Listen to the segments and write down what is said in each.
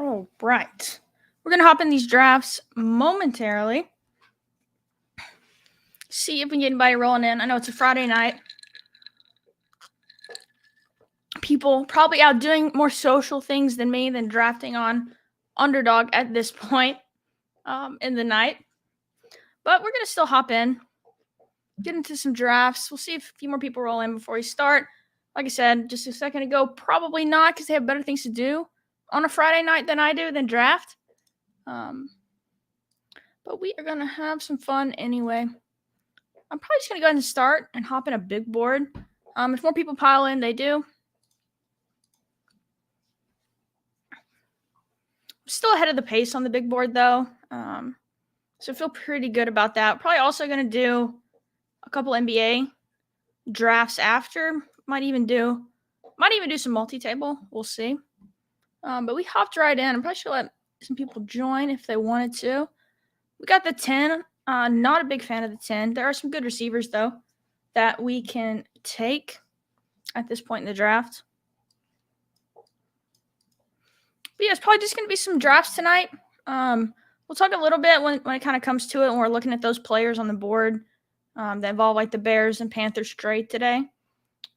All right. We're going to hop in these drafts momentarily. See if we can get anybody rolling in. I know it's a Friday night. People probably out doing more social things than me than drafting on Underdog at this point in the night. But we're going to still hop in, get into some drafts. We'll see if a few more people roll in before we start. Like I said just a second ago, probably not because they have better things to do on a Friday night than draft. But we are going to have some fun anyway. I'm probably just going to go ahead and start and hop in a big board. If more people pile in, they do. Still ahead of the pace on the big board, though. So I feel pretty good about that. Probably also going to do a couple NBA drafts after. Might even do some multi-table. We'll see. But we hopped right in. I'm probably should let some people join if they wanted to. We got the 10. Not a big fan of the 10. There are some good receivers, though, that we can take at this point in the draft. But yeah, it's probably just going to be some drafts tonight. We'll talk a little bit when it kind of comes to it, when we're looking at those players on the board that involve like the Bears and Panthers trade today.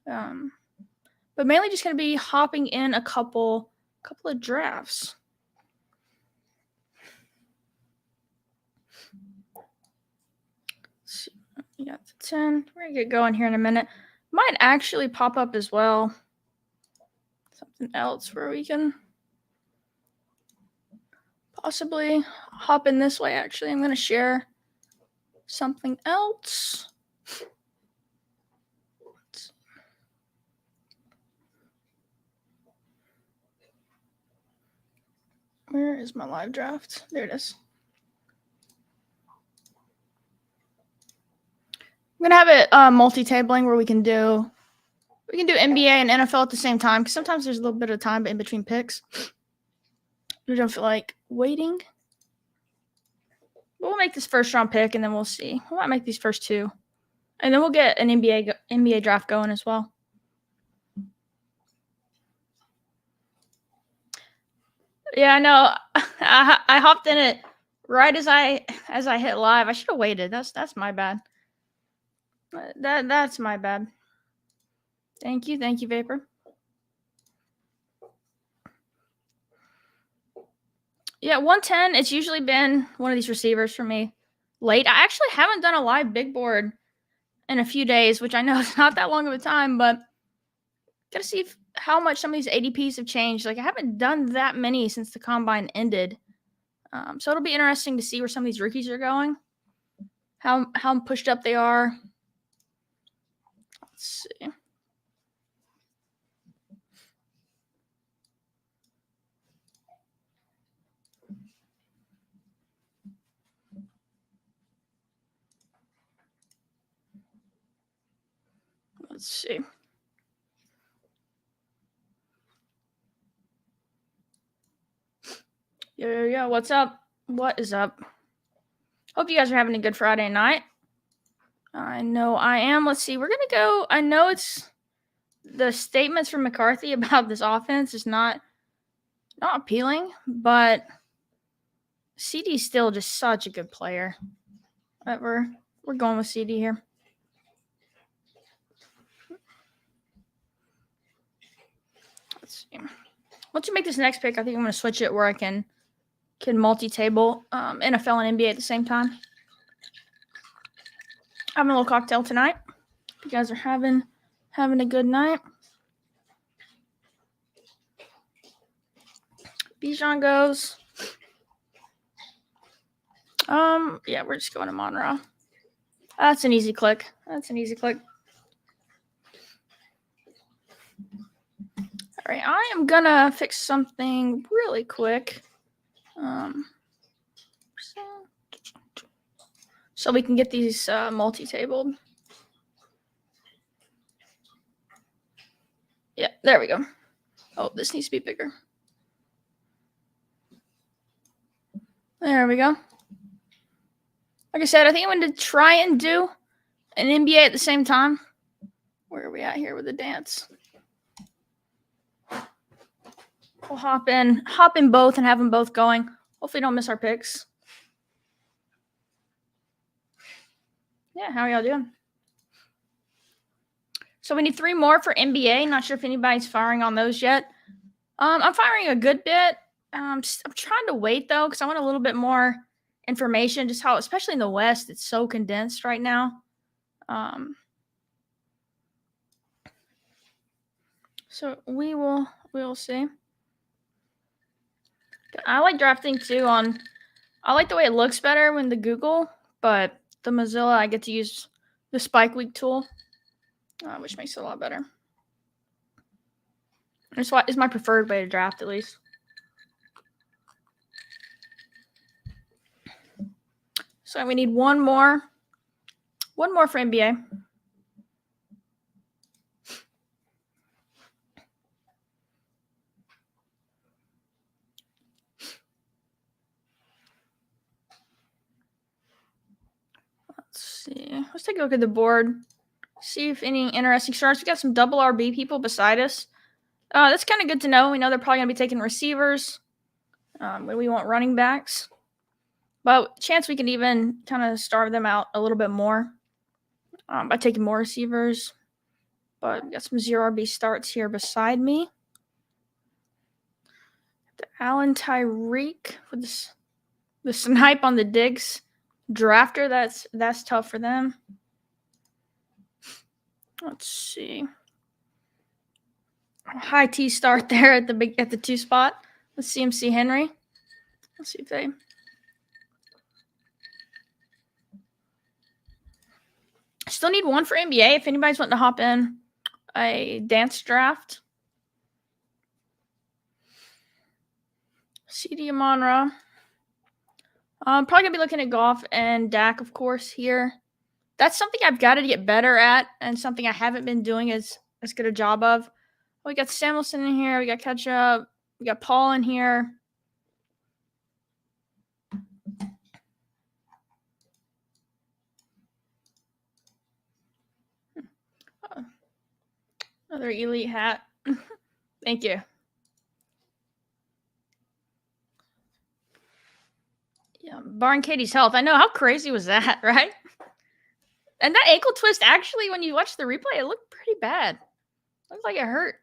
But mainly just going to be hopping in a couple of drafts. Let's see. You got the 10. We're going to get going here in a minute. Might actually pop up as well something else where we can possibly hop in this way. Actually, I'm going to share something else. Where is my live draft? There it is. I'm gonna have it multi-tabling where we can do NBA and NFL at the same time, because sometimes there's a little bit of time in between picks. We don't feel like waiting. But we'll make this first round pick and then we'll see. We might make these first two, and then we'll get an NBA draft going as well. Yeah, I know. I hopped in it right as I hit live. I should have waited. That's my bad. That's my bad. Thank you, Vapor. Yeah, 110. It's usually been one of these receivers for me late. I actually haven't done a live big board in a few days, which I know is not that long of a time, but gotta see how much some of these ADPs have changed. Like, I haven't done that many since the combine ended. So it'll be interesting to see where some of these rookies are going, how pushed up they are. Let's see. Let's see. Yeah. What's up? What is up? Hope you guys are having a good Friday night. I know I am. Let's see. We're going to go. I know it's the statements from McCarthy about this offense is not appealing, but CD's still just such a good player. But we're going with CD here. Let's see. Once you make this next pick, I think I'm going to switch it where I can multi-table NFL and NBA at the same time. Having a little cocktail tonight. If you guys are having a good night. Bijan goes. Yeah, we're just going to Monroe. That's an easy click. All right, I am gonna fix something really quick. So we can get these multi-tabled. Yeah, there we go. Oh, this needs to be bigger. There we go. Like I said, I think I'm going to try and do an NBA at the same time. Where are we at here with the dance? We'll hop in both and have them both going. Hopefully don't miss our picks. Yeah, how are y'all doing? So we need 3 more for NBA. Not sure if anybody's firing on those yet. I'm firing a good bit. I'm trying to wait though because I want a little bit more information. Just how, especially in the West, it's so condensed right now. So we will see. I like drafting too. I like the way it looks better when the Google, but the Mozilla I get to use the Spike Week tool, which makes it a lot better. It's my preferred way to draft, at least. So we need one more for NBA. Let's see. Let's take a look at the board. See if any interesting starts. We got some double RB people beside us. That's kind of good to know. We know they're probably going to be taking receivers. When we want running backs. But chance we can even kind of starve them out a little bit more by taking more receivers. But we got some 0 RB starts here beside me. The Allen Tyreek with the snipe on the Diggs drafter. That's tough for them. Let's see. High T start there at the 2 spot. Let's see CMC Henry. Let's see if they. Still need one for NBA. If anybody's wanting to hop in a dance draft. CD Amonra. I'm probably going to be looking at Goff and Dak, of course, here. That's something I've got to get better at and something I haven't been doing as good a job of. We got Samuelson in here. We got Ketchup. We got Paul in here. Another elite hat. Thank you. Yeah, barring Katie's health. I know, how crazy was that, right? And that ankle twist, actually, when you watch the replay, it looked pretty bad. Looked like it hurt.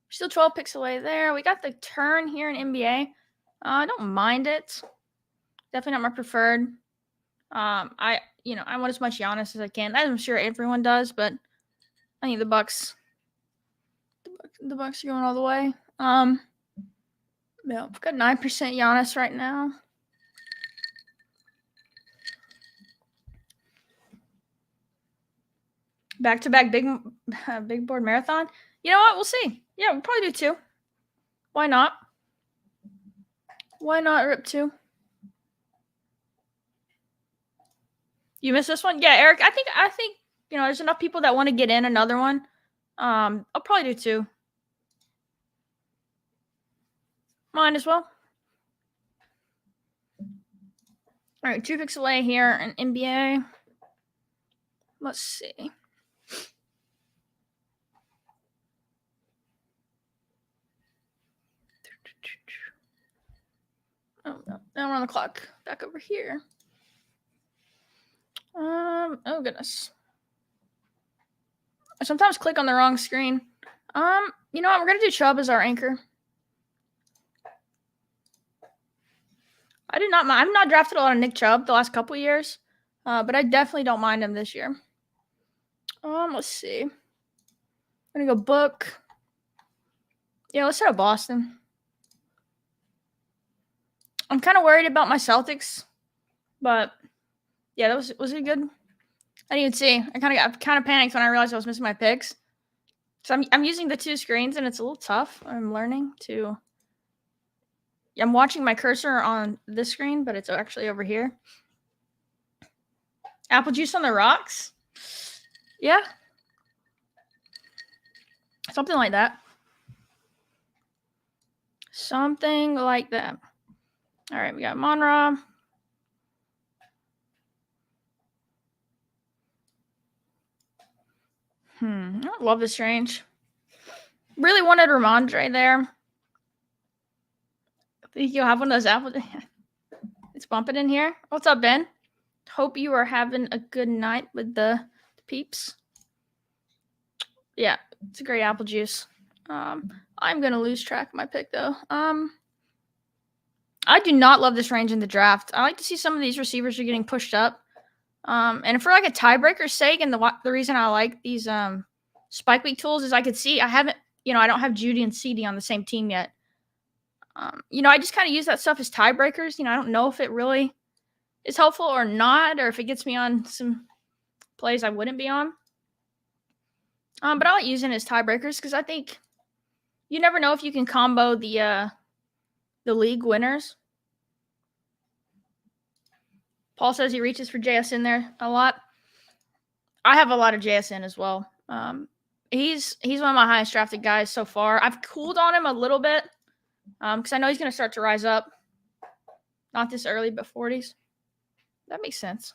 Still 12 picks away there. We got the turn here in NBA. I don't mind it. Definitely not my preferred. I want as much Giannis as I can. I'm sure everyone does, but I think the Bucks are going all the way. Yeah, we've got 9% Giannis right now. Back-to-back big board marathon. You know what? We'll see. Yeah, we'll probably do 2. Why not? Why not rip 2? You missed this one? Yeah, Eric, I think there's enough people that want to get in another one. I'll probably do 2. Mine as well. All right, 2 picks away here in NBA. Let's see. Oh, no. Now we're on the clock. Back over here. Oh, goodness. I sometimes click on the wrong screen. You know what? We're going to do Chubb as our anchor. I've not drafted a lot of Nick Chubb the last couple of years, but I definitely don't mind him this year. Let's see. I'm going to go Book. Yeah, let's set up Boston. I'm kind of worried about my Celtics, but yeah, that was it good? I didn't even see. I kind of panicked when I realized I was missing my picks. So I'm using the 2 screens and it's a little tough. I'm learning to. I'm watching my cursor on this screen, but it's actually over here. Apple juice on the rocks? Yeah. Something like that. Something like that. All right, we got Monra. I don't love this range. Really wanted Ramondre there. Think you'll have one of those apples? It's bumping in here. What's up, Ben? Hope you are having a good night with the peeps. Yeah, it's a great apple juice. I'm gonna lose track of my pick though. I do not love this range in the draft. I like to see some of these receivers are getting pushed up. And for like a tiebreaker's sake, and the reason I like these spike week tools is I could see I don't have Judy and CD on the same team yet. I just kind of use that stuff as tiebreakers. I don't know if it really is helpful or not, or if it gets me on some plays I wouldn't be on. But I like using it as tiebreakers because I think you never know if you can combo the league winners. Paul says he reaches for JSN there a lot. I have a lot of JSN as well. He's one of my highest drafted guys so far. I've cooled on him a little bit because I know he's going to start to rise up. Not this early, but 40s. That makes sense.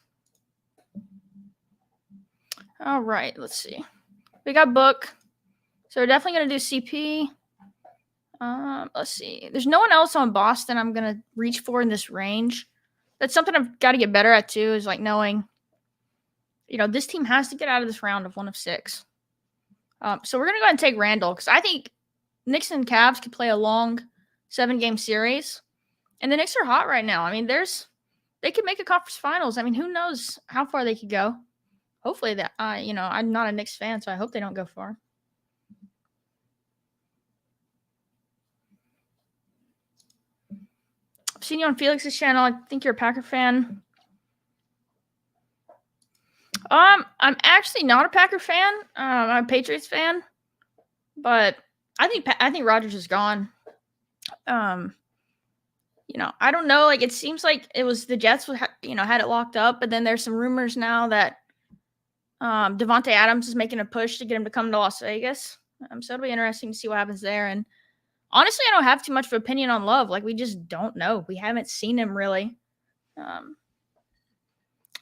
All right, let's see. We got Book. So we're definitely going to do CP. Let's see. There's no one else on Boston I'm going to reach for in this range. That's something I've got to get better at too, is like knowing, this team has to get out of this round of 1 of 6. So we're going to go ahead and take Randall because I think Knicks and Cavs could play a long 7-game series. And the Knicks are hot right now. I mean, they could make a conference finals. I mean, who knows how far they could go. Hopefully that, I'm not a Knicks fan, so I hope they don't go far. I've seen you on Felix's channel. I think you're a Packer fan. I'm actually not a Packer fan. I'm a Patriots fan, but I think Rodgers is gone. I don't know. Like, it seems like it was the Jets, had it locked up, but then there's some rumors now that Devontae Adams is making a push to get him to come to Las Vegas. So it'll be interesting to see what happens there. And honestly, I don't have too much of an opinion on Love. Like, we just don't know. We haven't seen him really.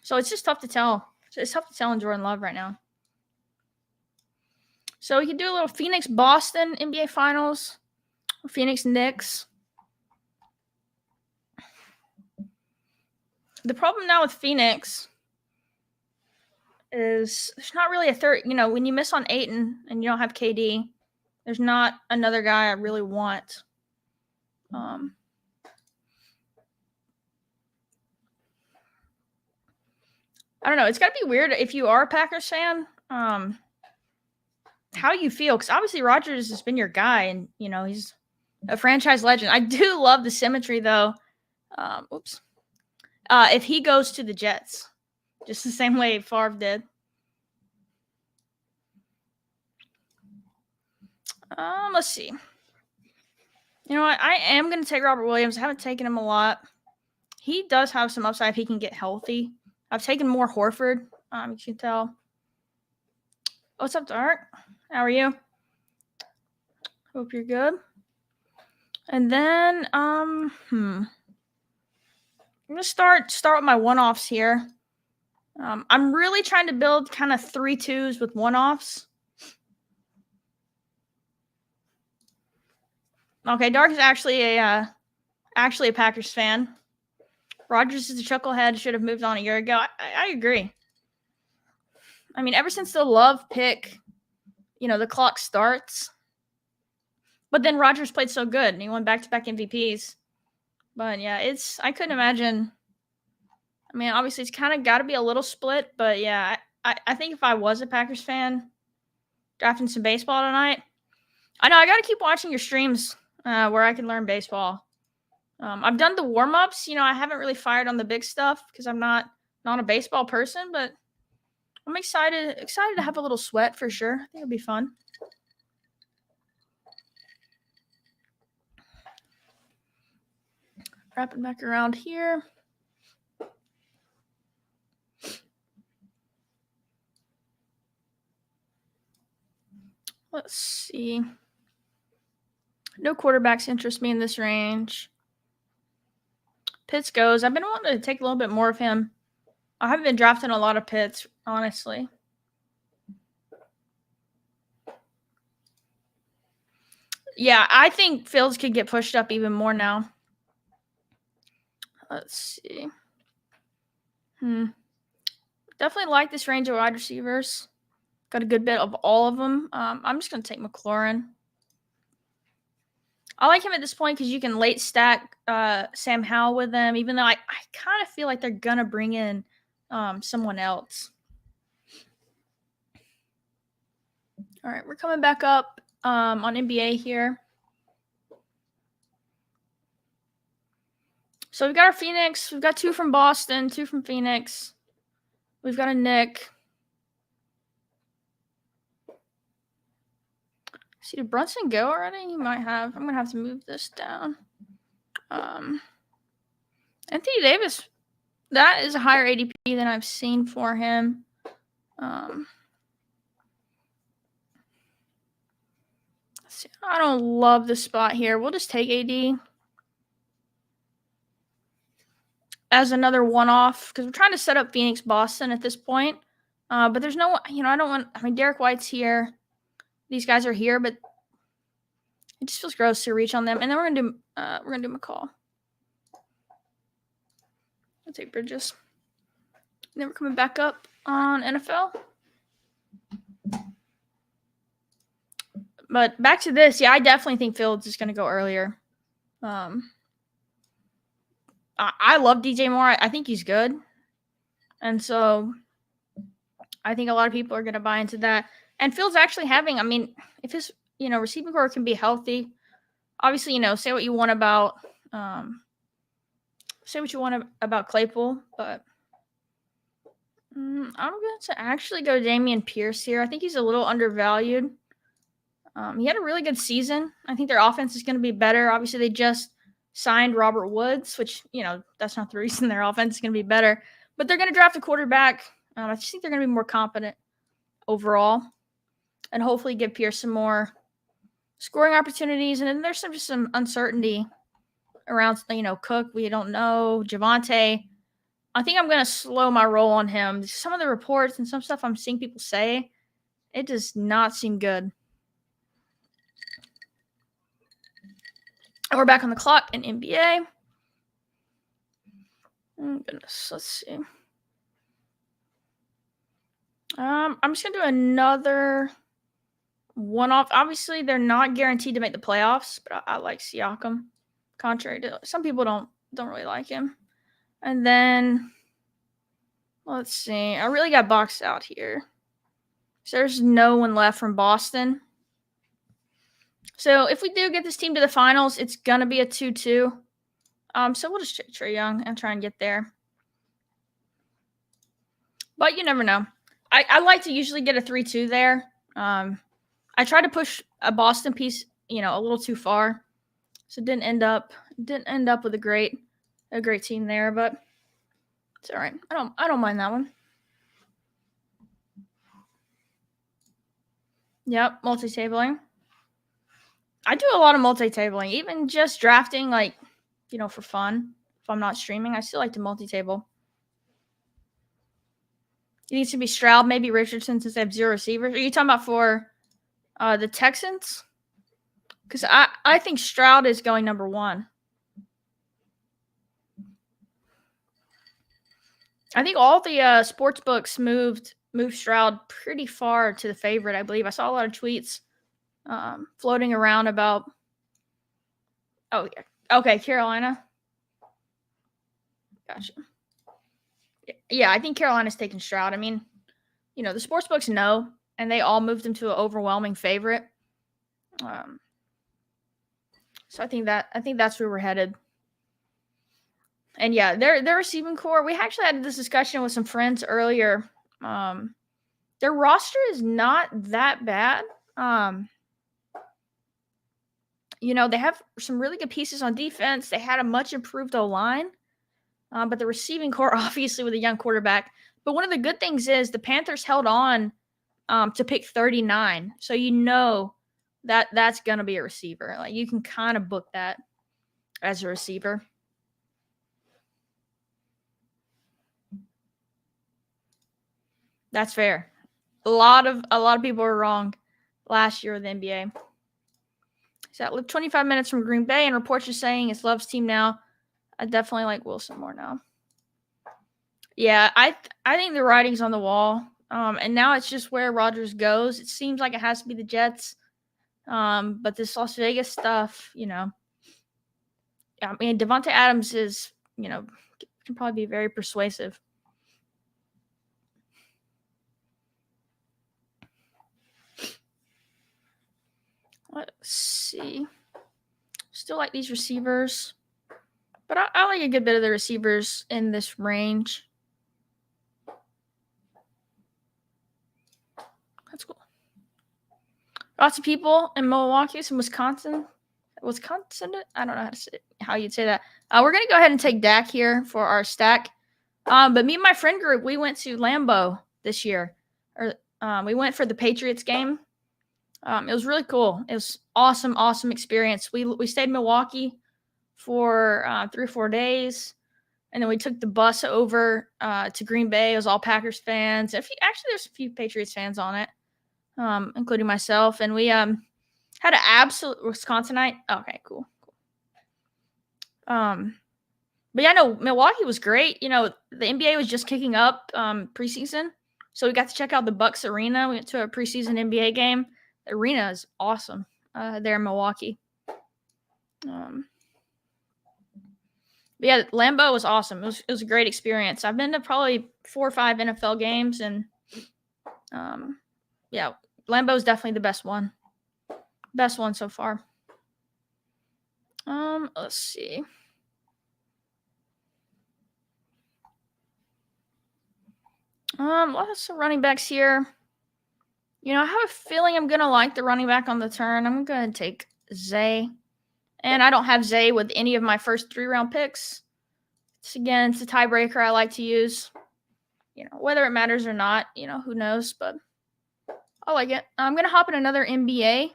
So it's just tough to tell. It's tough to tell in Jordan Love right now. So we can do a little Phoenix Boston NBA Finals, Phoenix Knicks. The problem now with Phoenix is there's not really a third. When you miss on Ayton and you don't have KD, there's not another guy I really want. I don't know. It's got to be weird if you are a Packers fan. How you feel? Because obviously Rodgers has been your guy, and he's a franchise legend. I do love the symmetry, though. If he goes to the Jets, just the same way Favre did. Let's see. You know what? I am going to take Robert Williams. I haven't taken him a lot. He does have some upside if he can get healthy. I've taken more Horford. You can tell. What's up, Dark? How are you? Hope you're good. And then, I'm gonna start with my one-offs here. I'm really trying to build kind of 3-2s with one-offs. Okay, Dark is actually a Packers fan. Rodgers is a chucklehead. Should have moved on a year ago. I agree. I mean, ever since the Love pick, the clock starts. But then Rodgers played so good, and he won back-to-back MVPs. But yeah, I couldn't imagine. I mean, obviously it's kind of got to be a little split, but yeah, I think if I was a Packers fan drafting some baseball tonight, I know I got to keep watching your streams where I can learn baseball. I've done the warm-ups. I haven't really fired on the big stuff because I'm not a baseball person, but I'm excited to have a little sweat for sure. I think it'll be fun. Wrapping back around here. Let's see. No quarterbacks interest me in this range. Pitts goes. I've been wanting to take a little bit more of him. I haven't been drafting a lot of Pitts, honestly. Yeah, I think Fields could get pushed up even more now. Let's see. Definitely like this range of wide receivers. Got a good bit of all of them. I'm just going to take McLaurin. I like him at this point because you can late stack Sam Howell with them, even though I kind of feel like they're going to bring in someone else. All right, we're coming back up on NBA here. So we've got our Phoenix. We've got 2 from Boston, 2 from Phoenix. We've got a Nick. See, did Brunson go already? He might have. I'm going to have to move this down. Anthony Davis, that is a higher ADP than I've seen for him. Let's see. I don't love the spot here. We'll just take AD as another one-off because we're trying to set up Phoenix Boston at this point. But there's no, I don't want, Derek White's here. These guys are here, but it just feels gross to reach on them. And then we're gonna do McCall. I'll take Bridges. And then we're coming back up on NFL. But back to this, I definitely think Fields is gonna go earlier. I love DJ Moore. I think he's good. And so I think a lot of people are gonna buy into that. And Fields actually having, if his receiving core can be healthy, obviously, say what you want about Claypool, but I'm going to actually go Dameon Pierce here. I think he's a little undervalued. He had a really good season. I think their offense is going to be better. Obviously, they just signed Robert Woods, which, that's not the reason their offense is going to be better. But they're going to draft a quarterback. I just think they're going to be more competent overall and hopefully give Pierce some more scoring opportunities. And then there's just some uncertainty around, Cook. We don't know. Javonte. I think I'm going to slow my roll on him. Some of the reports and some stuff I'm seeing people say, it does not seem good. And we're back on the clock in NBA. Oh, goodness. Let's see. I'm just going to do another one-off. Obviously, they're not guaranteed to make the playoffs, but I like Siakam. Contrary to some people don't really like him. And then, let's see. I really got boxed out here. So there's no one left from Boston. So if we do get this team to the finals, it's going to be a 2-2. So we'll just check Trae Young and try and get there. But you never know. I like to usually get a 3-2 there. I tried to push a Boston piece, a little too far. So it didn't end up with a great team there, but it's all right. I don't mind that one. Yep, multi-tabling. I do a lot of multi-tabling, even just drafting, for fun. If I'm not streaming, I still like to multi-table. It needs to be Stroud, maybe Richardson, since they have 0 receivers. Are you talking about for the Texans? Because I think Stroud is going number 1. I think all the sports books moved Stroud pretty far to the favorite, I believe. I saw a lot of tweets floating around about. Oh, yeah. Okay, Carolina. Gotcha. Yeah, I think Carolina's taking Stroud. The sports books know, and they all moved him to an overwhelming favorite. So I think that's where we're headed. And yeah, their receiving core. We actually had this discussion with some friends earlier. Their roster is not that bad. They have some really good pieces on defense. They had a much improved O-line. But the receiving core, obviously, with a young quarterback. But one of the good things is the Panthers held on to pick 39. So that's going to be a receiver. Like, you can kind of book that as a receiver. That's fair. A lot of people were wrong last year with the NBA. So that lived 25 minutes from Green Bay, and reports are saying it's Love's team now. I definitely like Wilson more now. Yeah, I think the writing's on the wall. And now it's just where Rodgers goes. It seems like it has to be the Jets. But this Las Vegas stuff, I mean, Devontae Adams is, can probably be very persuasive. Let's see. Still like these receivers, but I like a good bit of the receivers in this range. That's cool. Lots of people in Milwaukee, some Wisconsin. I don't know how you'd say that. We're gonna go ahead and take Dak here for our stack. But me and my friend group, we went to Lambeau this year. We went for the Patriots game. It was really cool. It was awesome experience. We stayed in Milwaukee for 3 or 4 days, and then we took the bus over to Green Bay. It was all Packers fans. Actually, there's a few Patriots fans on it, including myself. And we had an absolute Wisconsinite. Okay, cool. But yeah, no, Milwaukee was great. The NBA was just kicking up preseason, so we got to check out the Bucks Arena. We went to a preseason NBA game. The arena is awesome there in Milwaukee. But yeah, Lambeau was awesome. It was a great experience. I've been to probably 4 or 5 NFL games, and yeah, Lambeau is definitely the best one. Best one so far. Let's see. Lots of running backs here. I have a feeling I'm gonna like the running back on the turn. I'm gonna take Zay. And I don't have Zay with any of my first 3-round picks. It's a tiebreaker I like to use. Whether it matters or not, who knows, but I like it. I'm going to hop in another NBA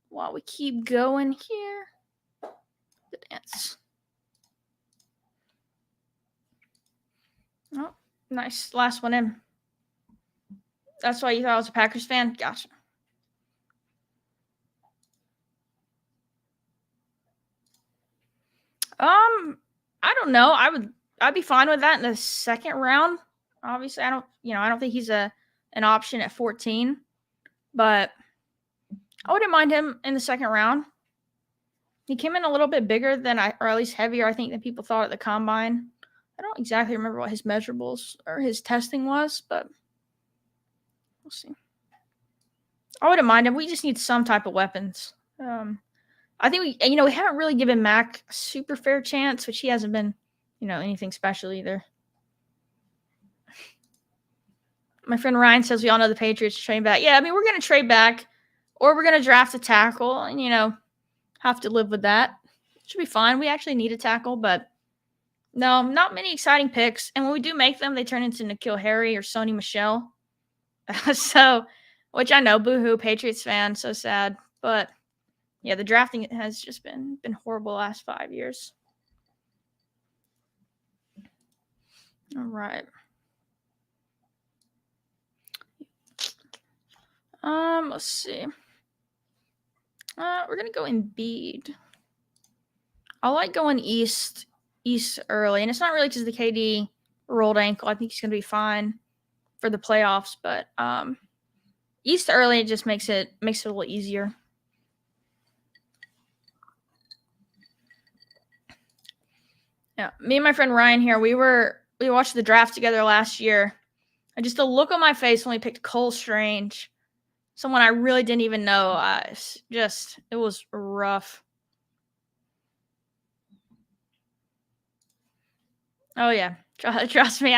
while we keep going here. The dance. Oh, nice. Last one in. That's why you thought I was a Packers fan? Gotcha. I don't know. I'd be fine with that in the second round. Obviously, I don't think he's an option at 14, but I wouldn't mind him in the second round. He came in a little bit bigger or at least heavier, I think, than people thought at the combine. I don't exactly remember what his measurables or his testing was, but we'll see. I wouldn't mind him. We just need some type of weapons. I think we haven't really given Mac a super fair chance, which he hasn't been, anything special either. My friend Ryan says we all know the Patriots trade back. Yeah, I mean, we're going to trade back, or we're going to draft a tackle, and, have to live with that. Should be fine. We actually need a tackle, but no, not many exciting picks. And when we do make them, they turn into N'Keal Harry or Sony Michel. So, which I know, boohoo, Patriots fan, so sad. But yeah, the drafting has just been horrible the last 5 years. All right. Let's see. We're gonna go Embiid. I like going east early, and it's not really because the KD rolled ankle. I think he's gonna be fine for the playoffs, but east early it just makes it a little easier. Yeah, me and my friend Ryan here, we watched the draft together last year, and just the look on my face when we picked Cole Strange, someone I really didn't even know, it was rough. Oh yeah, trust me,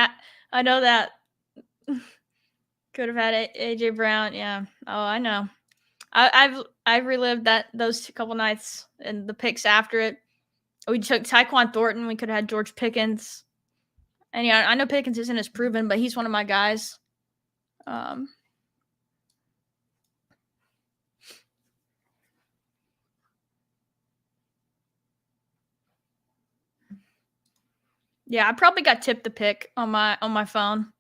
I know that. Could have had AJ Brown, yeah. Oh, I know. I've relived those couple nights and the picks after it. We took Tyquan Thornton. We could have had George Pickens, and yeah, I know Pickens isn't as proven, but he's one of my guys. Yeah, I probably got tipped the pick on my phone,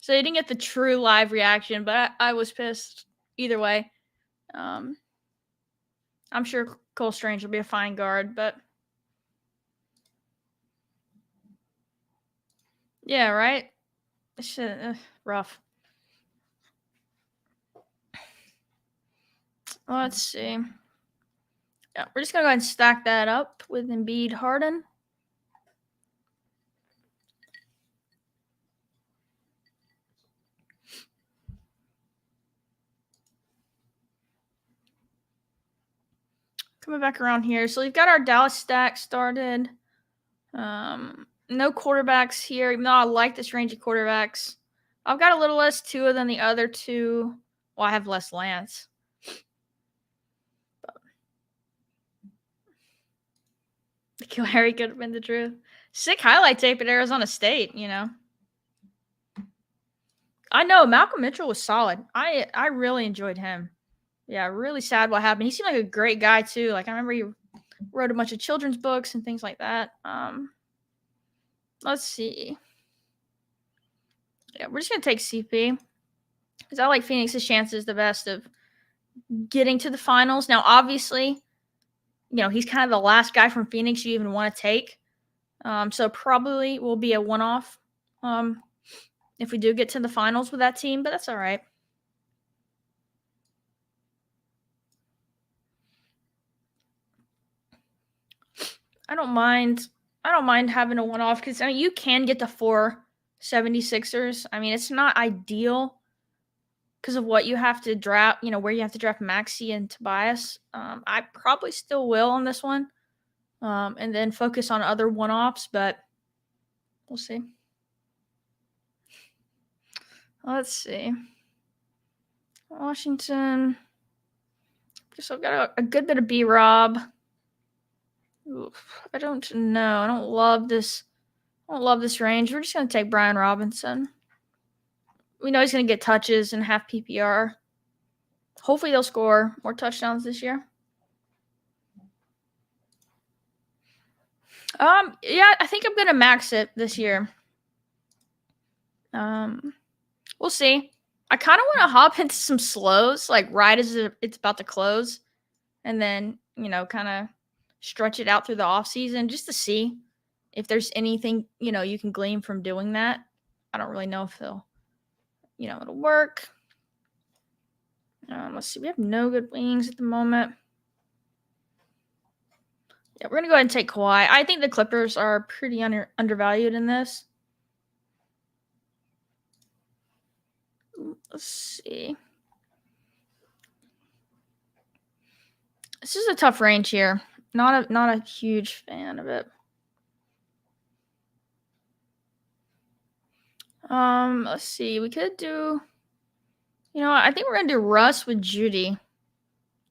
so you didn't get the true live reaction. But I was pissed either way. I'm sure Cole Strange will be a fine guard, but Yeah, right? Shit, rough. Let's see. Yeah, we're just going to go ahead and stack that up with Embiid Harden. Coming back around here. So we've got our Dallas stack started. No quarterbacks here, even though I like this range of quarterbacks. I've got a little less Tua than the other two. Well, I have less Lance. Harry could have been the truth. Sick highlight tape at Arizona State, you know. I know Malcolm Mitchell was solid. I really enjoyed him. Yeah, really sad what happened. He seemed like a great guy too. Like I remember he wrote a bunch of children's books and things like that. Let's see. Yeah, we're just gonna take CP because I like Phoenix's chances the best of getting to the finals. Now, obviously, you know he's kind of the last guy from Phoenix you even want to take. So probably will be a one-off if we do get to the finals with that team, but that's all right. I don't mind. I don't mind having a one-off because I mean you can get the 476ers. I mean it's not ideal because of what you have to draft. You know where you have to draft Maxi and Tobias. I probably still will on this one, and then focus on other one-offs, but we'll see. Let's see. Washington. Guess I've got a good bit of B-Rob. I don't know. I don't love this. I don't love this range. We're just going to take Brian Robinson. We know he's going to get touches and half PPR. Hopefully they'll score more touchdowns this year. Yeah, I think I'm going to max it this year. We'll see. I kind of want to hop into some slows, like right as it's about to close, and then kind of stretch it out through the off season just to see if there's anything you can glean from doing that. I don't really know if it'll work. Let's see. We have no good wings at the moment. Yeah, we're gonna go ahead and take Kawhi. I think the Clippers are pretty undervalued in this. Let's see. This is a tough range here. Not a huge fan of it. Let's see. We could do. I think we're gonna do Russ with Judy.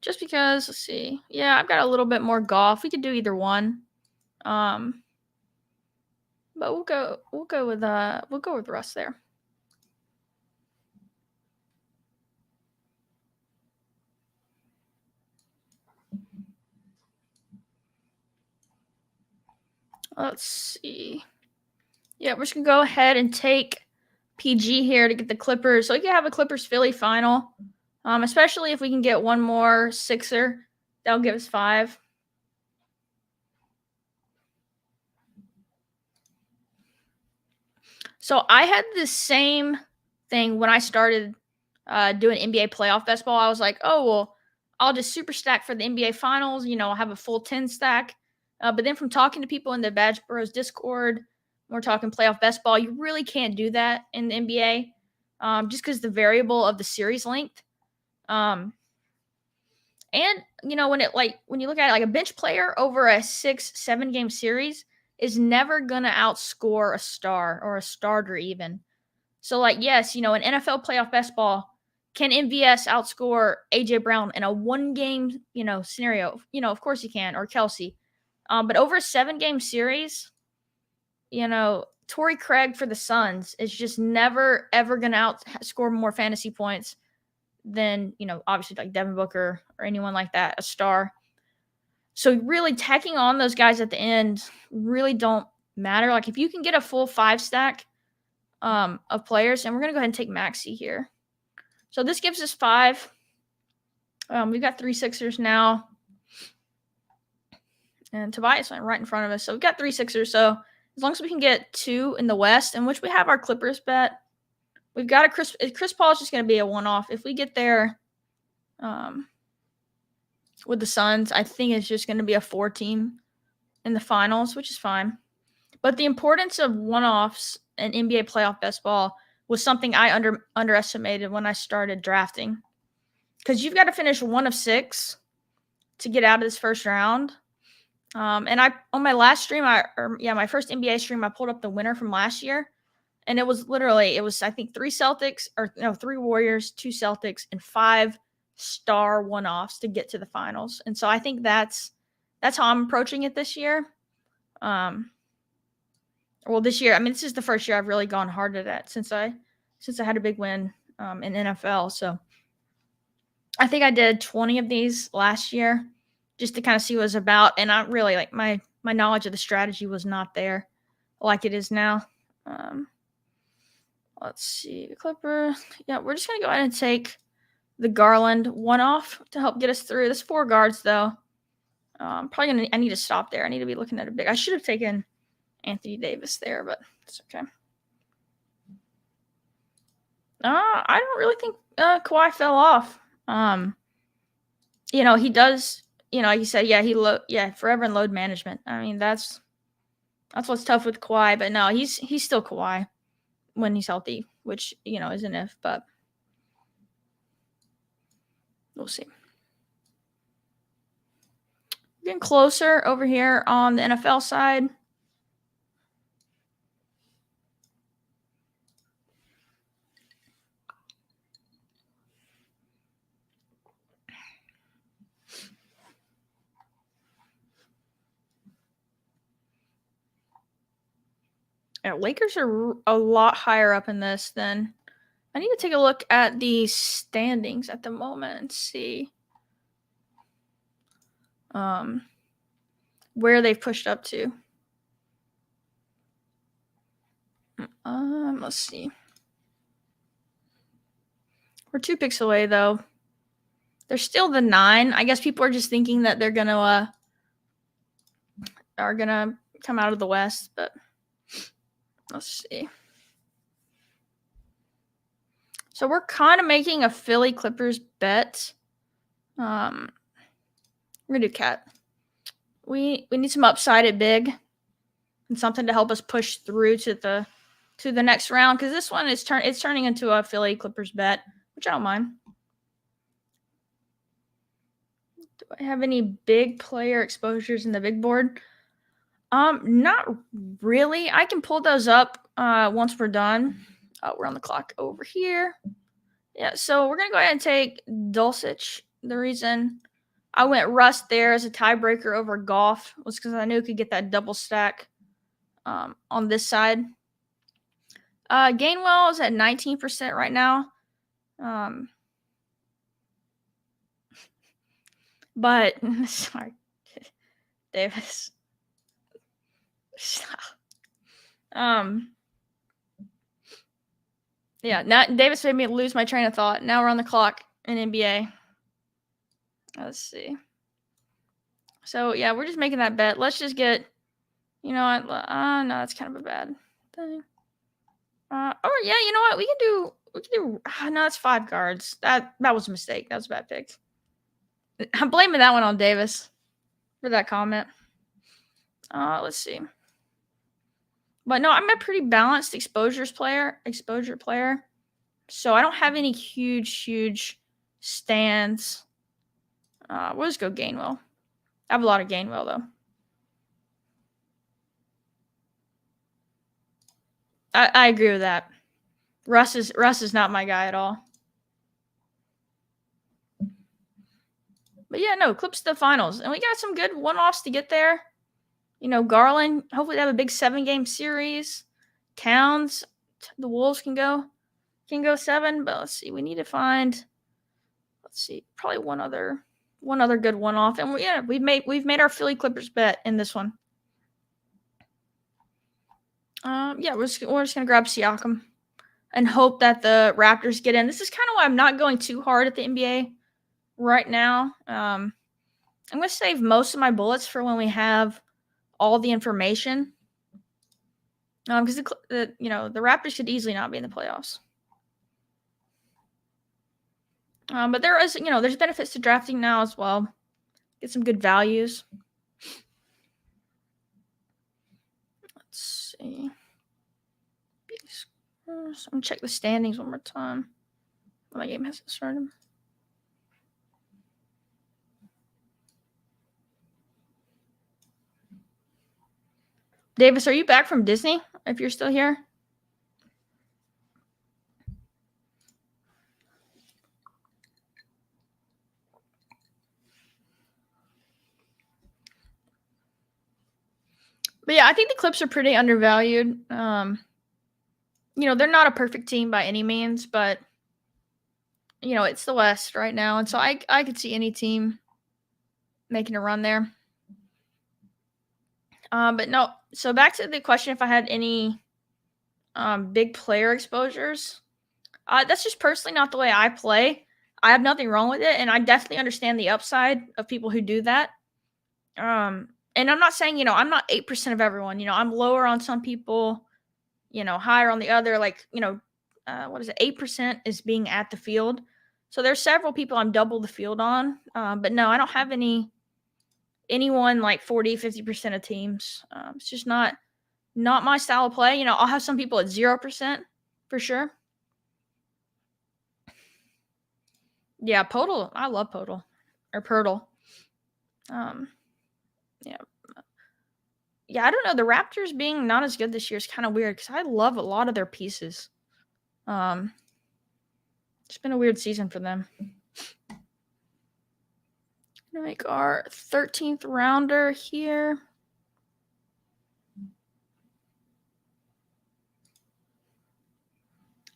Just because, let's see. Yeah, I've got a little bit more golf. We could do either one. But we'll go with Russ there. Let's see. Yeah, we're just gonna go ahead and take PG here to get the Clippers. So we can have a Clippers Philly final. Especially if we can get one more Sixer. That'll give us 5. So I had the same thing when I started doing NBA playoff best ball. I was like, oh, well, I'll just super stack for the NBA finals. I'll have a full 10 stack. But then from talking to people in the Badge Bros Discord, we're talking playoff best ball. You really can't do that in the NBA just because the variable of the series length. And when you look at it, like a bench player over a 6-7 game series is never gonna outscore a star or a starter even. So yes, in NFL playoff best ball, can MVS outscore AJ Brown in a 1 game scenario? Of course he can, or Kelsey. But over a 7 game series, Torrey Craig for the Suns is just never ever gonna outscore more fantasy points than obviously like Devin Booker or anyone like that, a star. So really tacking on those guys at the end really don't matter. Like if you can get a full 5 stack of players, and we're gonna go ahead and take Maxi here. So this gives us 5. We've got 3 Sixers now, and Tobias went right in front of us. So we've got 3 Sixers. So As long as we can get 2 in the West, in which we have our Clippers bet. We've got a Chris Paul is just going to be a one-off. If we get there with the Suns, I think it's just going to be a 4-team in the finals, which is fine. But the importance of one-offs in NBA playoff best ball was something I underestimated when I started drafting. Because you've got to finish 1 of 6 to get out of this first round. And on my last stream, my first NBA stream, I pulled up the winner from last year. And it was I think 3 Warriors, 2 Celtics, and 5 star one-offs to get to the finals. And so I think that's how I'm approaching it this year. This year, I mean, this is the first year I've really gone hard at that since I had a big win in NFL. So I think I did 20 of these last year just to kind of see what it was about. And I really my knowledge of the strategy was not there like it is now. Let's see, Clipper. Yeah, we're just going to go ahead and take the Garland one-off to help get us through. There's 4 guards, though. I need to stop there. I need to be looking at a big. I should have taken Anthony Davis there, but it's okay. I don't really think Kawhi fell off. He does. Like you said, forever in load management. I mean, that's what's tough with Kawhi. But no, he's still Kawhi when he's healthy, which is an if, but we'll see. Getting closer over here on the NFL side. Yeah, Lakers are a lot higher up in this than I need to take a look at the standings at the moment and see where they've pushed up to. Let's see. We're 2 picks away, though. They're still the 9. I guess people are just thinking that they're gonna come out of the West, but let's see. So we're kind of making a Philly Clippers bet. We're gonna do Cat. We need some upside at big and something to help us push through to the next round, because this one is turning into a Philly Clippers bet, which I don't mind. Do I have any big player exposures in the big board? Not really. I can pull those up once we're done. We're on the clock over here. Yeah, so we're gonna go ahead and take Dulcich. The reason I went Russ there as a tiebreaker over Goff was because I knew it could get that double stack on this side. Gainwell is at 19% right now. But sorry, Davis. Yeah, now Davis made me lose my train of thought. Now we're on the clock in NBA. Let's see. So yeah, we're just making that bet. Let's just get, no, that's kind of a bad thing. Yeah, you know what? We can do. No, that's 5 guards. That was a mistake. That was a bad pick. I'm blaming that one on Davis for that comment. Let's see. But no, I'm a pretty balanced exposure player. So I don't have any huge stands. We'll just go Gainwell. I have a lot of Gainwell, though. I agree with that. Russ is not my guy at all. But yeah, no, Clips to the finals. And we got some good one-offs to get there. Garland, hopefully they have a big 7-game series. Towns, the Wolves can go 7, but let's see. We need to find, probably one other good one-off. And we've made our Philly Clippers bet in this one. We're just gonna grab Siakam and hope that the Raptors get in. This is kind of why I'm not going too hard at the NBA right now. I'm gonna save most of my bullets for when we have all the information. Because the Raptors could easily not be in the playoffs. But there is, there's benefits to drafting now as well. Get some good values. Let's see. I'm gonna check the standings one more time. My game hasn't started. Davis, are you back from Disney? If you're still here. But yeah, I think the Clips are pretty undervalued. They're not a perfect team by any means, but it's the West right now, and so I could see any team making a run there. But no. So back to the question: if I had any big player exposures, that's just personally not the way I play. I have nothing wrong with it, and I definitely understand the upside of people who do that. And I'm not saying, I'm not 8% of everyone. I'm lower on some people, higher on the other. Like, what is it? 8% is being at the field. So there's several people I'm double the field on. But no, I don't have anyone like 40, 50% of teams. It's just not my style of play. I'll have some people at 0% for sure. Yeah, Podol. I love Podol or Pirtle. Yeah. Yeah, I don't know. The Raptors being not as good this year is kind of weird because I love a lot of their pieces. It's been a weird season for them. Gonna make our 13th rounder here.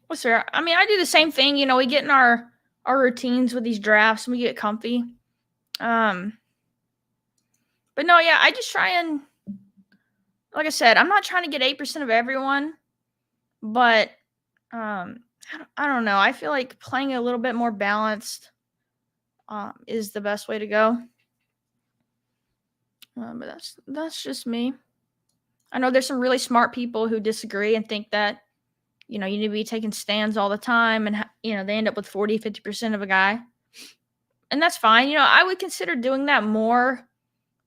What's there? I mean, I do the same thing. We get in our routines with these drafts and we get comfy. But no, yeah, I just try and, like I said, I'm not trying to get 8% of everyone, but I don't know. I feel like playing a little bit more balanced is the best way to go. But that's just me. I know there's some really smart people who disagree and think that, you need to be taking stands all the time and, they end up with 40, 50% of a guy. And that's fine. I would consider doing that more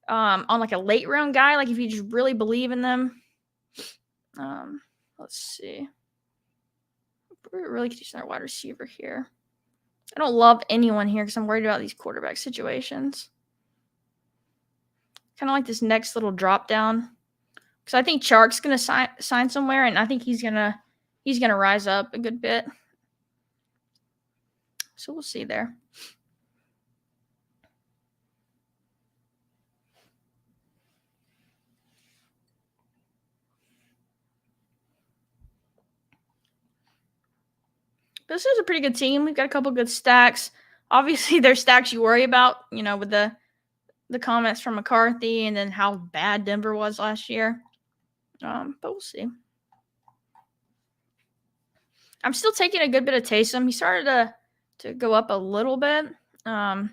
on like a late round guy. Like if you just really believe in them. Let's see. We really could use our wide receiver here. I don't love anyone here because I'm worried about these quarterback situations. Kind of like this next little drop down. Because I think Chark's going to sign somewhere, and I think he's gonna rise up a good bit. So we'll see there. This is a pretty good team. We've got a couple good stacks. Obviously, there's stacks you worry about, with the comments from McCarthy and then how bad Denver was last year. But we'll see. I'm still taking a good bit of Taysom. He started to go up a little bit. I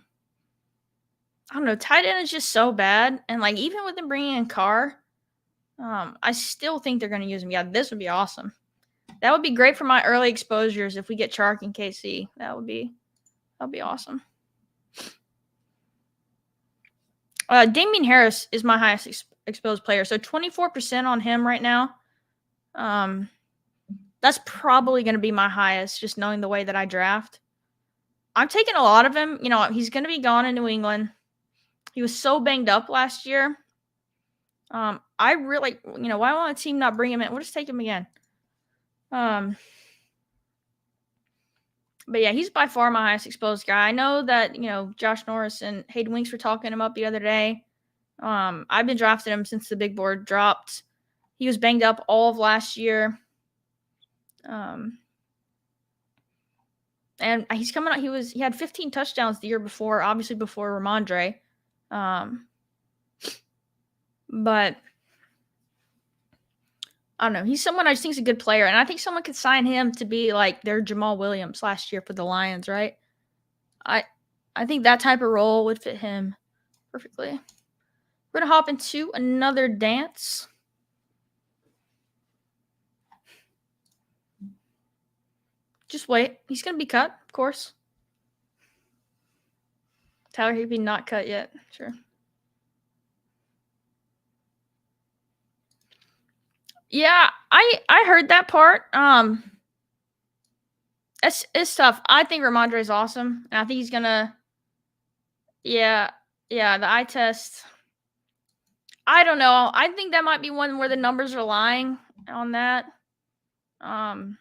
don't know. Tight end is just so bad. And, like, even with them bringing in Carr, I still think they're going to use him. Yeah, this would be awesome. That would be great for my early exposures if we get Chark and KC. That would be awesome. Damian Harris is my highest exposed player. So 24% on him right now. That's probably going to be my highest, just knowing the way that I draft. I'm taking a lot of him. He's going to be gone in New England. He was so banged up last year. I really, why won't a team not bring him in? We'll just take him again. But yeah, he's by far my highest exposed guy. I know that, Josh Norris and Hayden Winks were talking him up the other day. I've been drafting him since the big board dropped. He was banged up all of last year. And he's coming out. He had 15 touchdowns the year before, obviously before Ramondre. But I don't know. He's someone I just think is a good player, and I think someone could sign him to be like their Jamal Williams last year for the Lions, right? I think that type of role would fit him perfectly. We're gonna hop into another dance. Just wait. He's going to be cut, of course. Tyler Higbee not cut yet. Sure. Yeah, I heard that part. It's tough. I think Ramondre is awesome, and I think he's gonna. Yeah, yeah. The eye test. I don't know. I think that might be one where the numbers are lying on that. Um,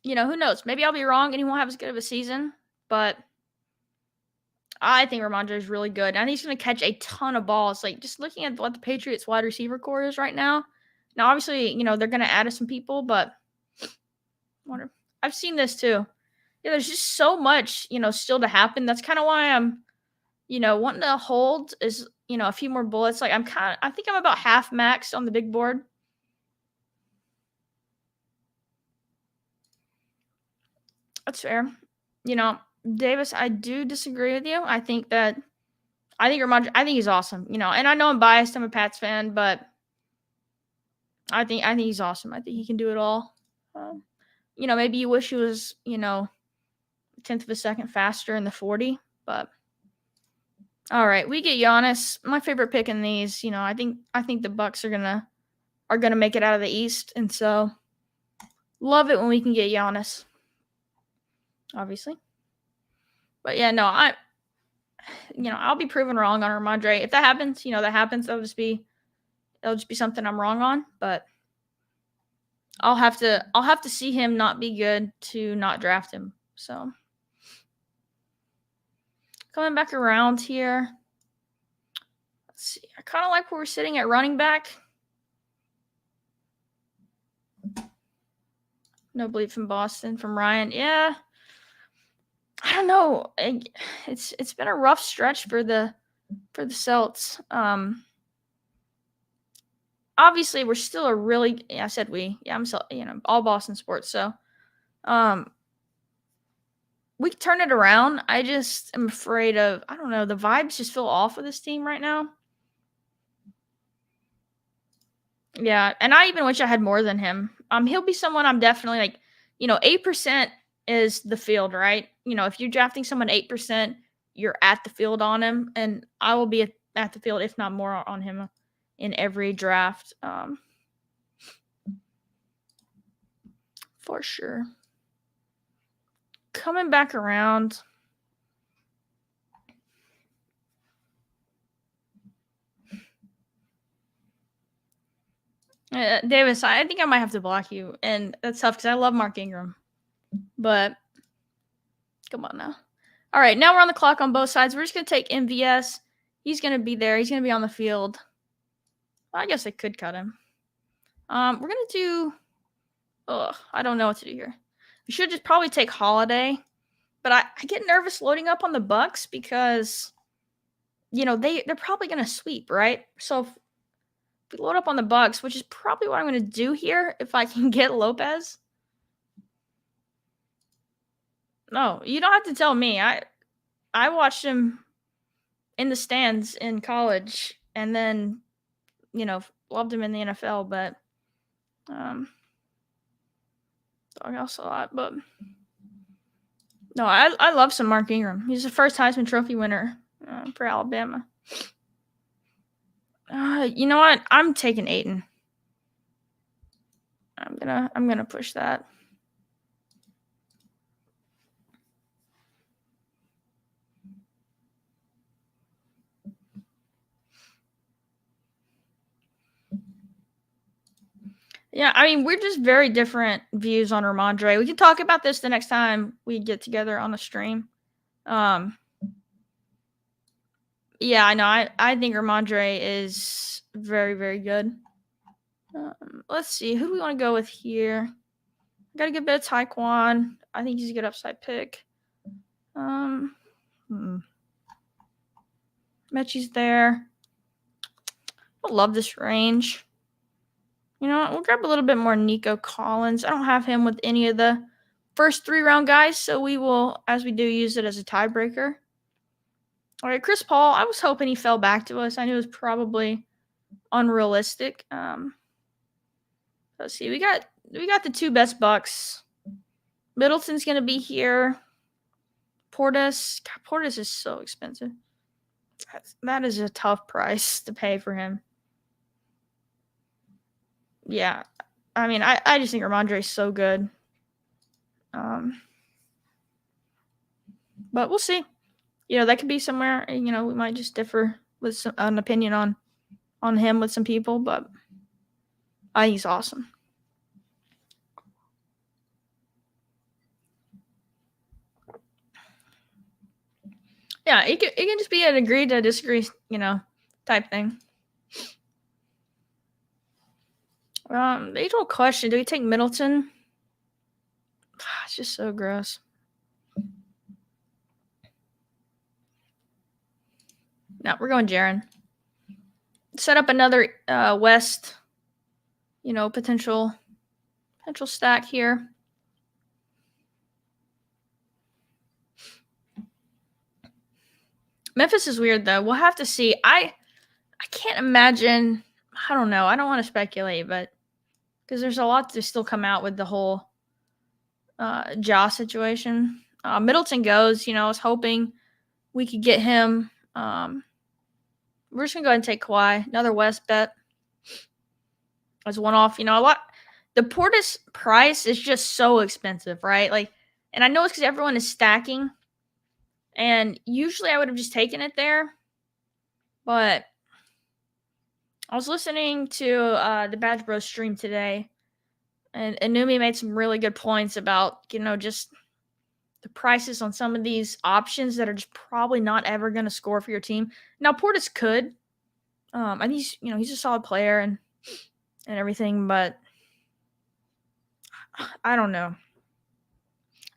who knows? Maybe I'll be wrong and he won't have as good of a season, but I think Ramondre is really good. I think he's going to catch a ton of balls. Like, just looking at what the Patriots wide receiver core is right now. Now, obviously, they're going to add some people, but I've seen this too. Yeah, there's just so much, still to happen. That's kind of why I'm, wanting to hold is, a few more bullets. Like, I think I'm about half maxed on the big board. That's fair. Davis, I do disagree with you. I think Ramondre, I think he's awesome. And I know I'm biased. I'm a Pats fan, but I think he's awesome. I think he can do it all. Maybe you wish he was, 10th of a second faster in the 40, but all right, we get Giannis. My favorite pick in these. I think the Bucks are gonna make it out of the East, and so love it when we can get Giannis. Obviously, but yeah, no, I'll be proven wrong on Ramondre. If that happens, that happens. That'll just be something I'm wrong on. But I'll have to see him not be good to not draft him. So coming back around here. Let's see. I kind of like where we're sitting at running back. No bleep from Boston from Ryan. Yeah. I don't know. It's been a rough stretch for the Celts. Obviously we're still a really, I said we. Yeah, I'm still, all Boston sports. So we can turn it around. I just am afraid of, I don't know, the vibes just feel off with this team right now. Yeah, and I even wish I had more than him. He'll be someone I'm definitely like, 8% is the field, right? If you're drafting someone 8%, you're at the field on him, and I will be at the field, if not more, on him in every draft, for sure. Coming back around. Davis, I think I might have to block you, and that's tough because I love Mark Ingram, but come on now. All right, now we're on the clock on both sides. We're just going to take MVS. He's going to be there. He's going to be on the field. Well, I guess I could cut him. We're going to do I don't know what to do here. We should just probably take Holiday, but I get nervous loading up on the Bucks because they're probably going to sweep, right? So if we load up on the Bucks, which is probably what I'm going to do here if I can get Lopez. No, you don't have to tell me. I watched him in the stands in college and then, loved him in the NFL, but doghouse a lot, but no, I love some Mark Ingram. He's the first Heisman Trophy winner for Alabama. You know what? I'm taking Ayton. I'm gonna push that. Yeah, I mean, we're just very different views on Ramondre. We can talk about this the next time we get together on the stream. Yeah, I know. I think Ramondre is very, very good. Let's see. Who do we want to go with here? Got a good bit of Taekwon. I think he's a good upside pick. Mechie's there. I love this range. You know what? We'll grab a little bit more Nico Collins. I don't have him with any of the first 3-round guys, so we will, as we do, use it as a tiebreaker. All right, Chris Paul. I was hoping he fell back to us. I knew it was probably unrealistic. Let's see. We got the two best Bucks Middleton's going to be here. Portis. God, Portis is so expensive. That is a tough price to pay for him. Yeah. I mean, I just think Ramondre's so good. But we'll see. That could be somewhere, we might just differ with an opinion on him with some people, but I think he's awesome. Yeah, it can just be an agree to disagree, type thing. The age-old question: do we take Middleton? It's just so gross. No, we're going Jaren. Set up another West, potential stack here. Memphis is weird though. We'll have to see. I can't imagine. I don't know. I don't want to speculate, but because there's a lot to still come out with the whole Ja situation. Middleton goes. I was hoping we could get him. We're just gonna go ahead and take Kawhi. Another West bet as one off. A lot. The Portis price is just so expensive, right? And I know it's because everyone is stacking. And usually I would have just taken it there, but I was listening to the Badge Bros stream today, and Numi made some really good points about, just the prices on some of these options that are just probably not ever going to score for your team. Now, Portis could. I think he's a solid player and everything, but I don't know.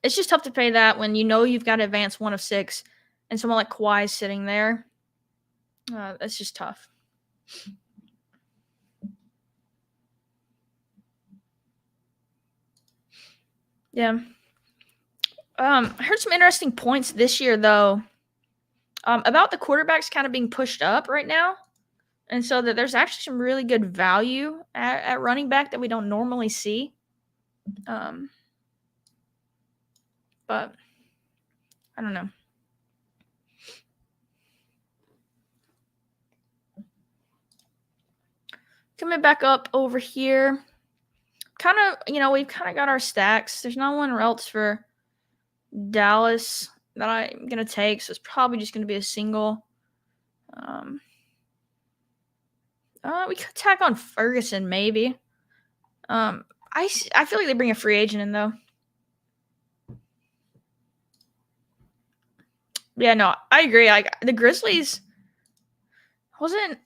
It's just tough to pay that when you've got to advance 1 of 6, and someone like Kawhi is sitting there. That's just tough. Yeah. I heard some interesting points this year, though, about the quarterbacks kind of being pushed up right now. And so that there's actually some really good value at running back that we don't normally see. But I don't know. Coming back up over here. Kind of, we've kind of got our stacks. There's no one else for Dallas that I'm going to take. So it's probably just going to be a single. We could tack on Ferguson, maybe. I feel like they bring a free agent in, though. Yeah, no, I agree. The Grizzlies wasn't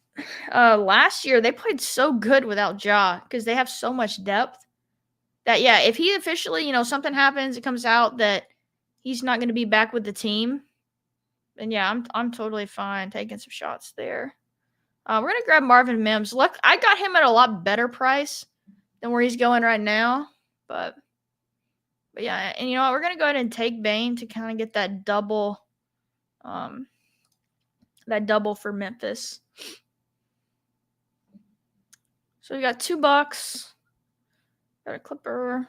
last year. They played so good without Ja because they have so much depth that, yeah, if he officially, something happens, it comes out that he's not going to be back with the team, then yeah, I'm totally fine taking some shots there. We're gonna grab Marvin Mims. Look, I got him at a lot better price than where he's going right now, but yeah, and you know what? We're gonna go ahead and take Bane to kind of get that double, for Memphis. So we got $2. Got a Clipper.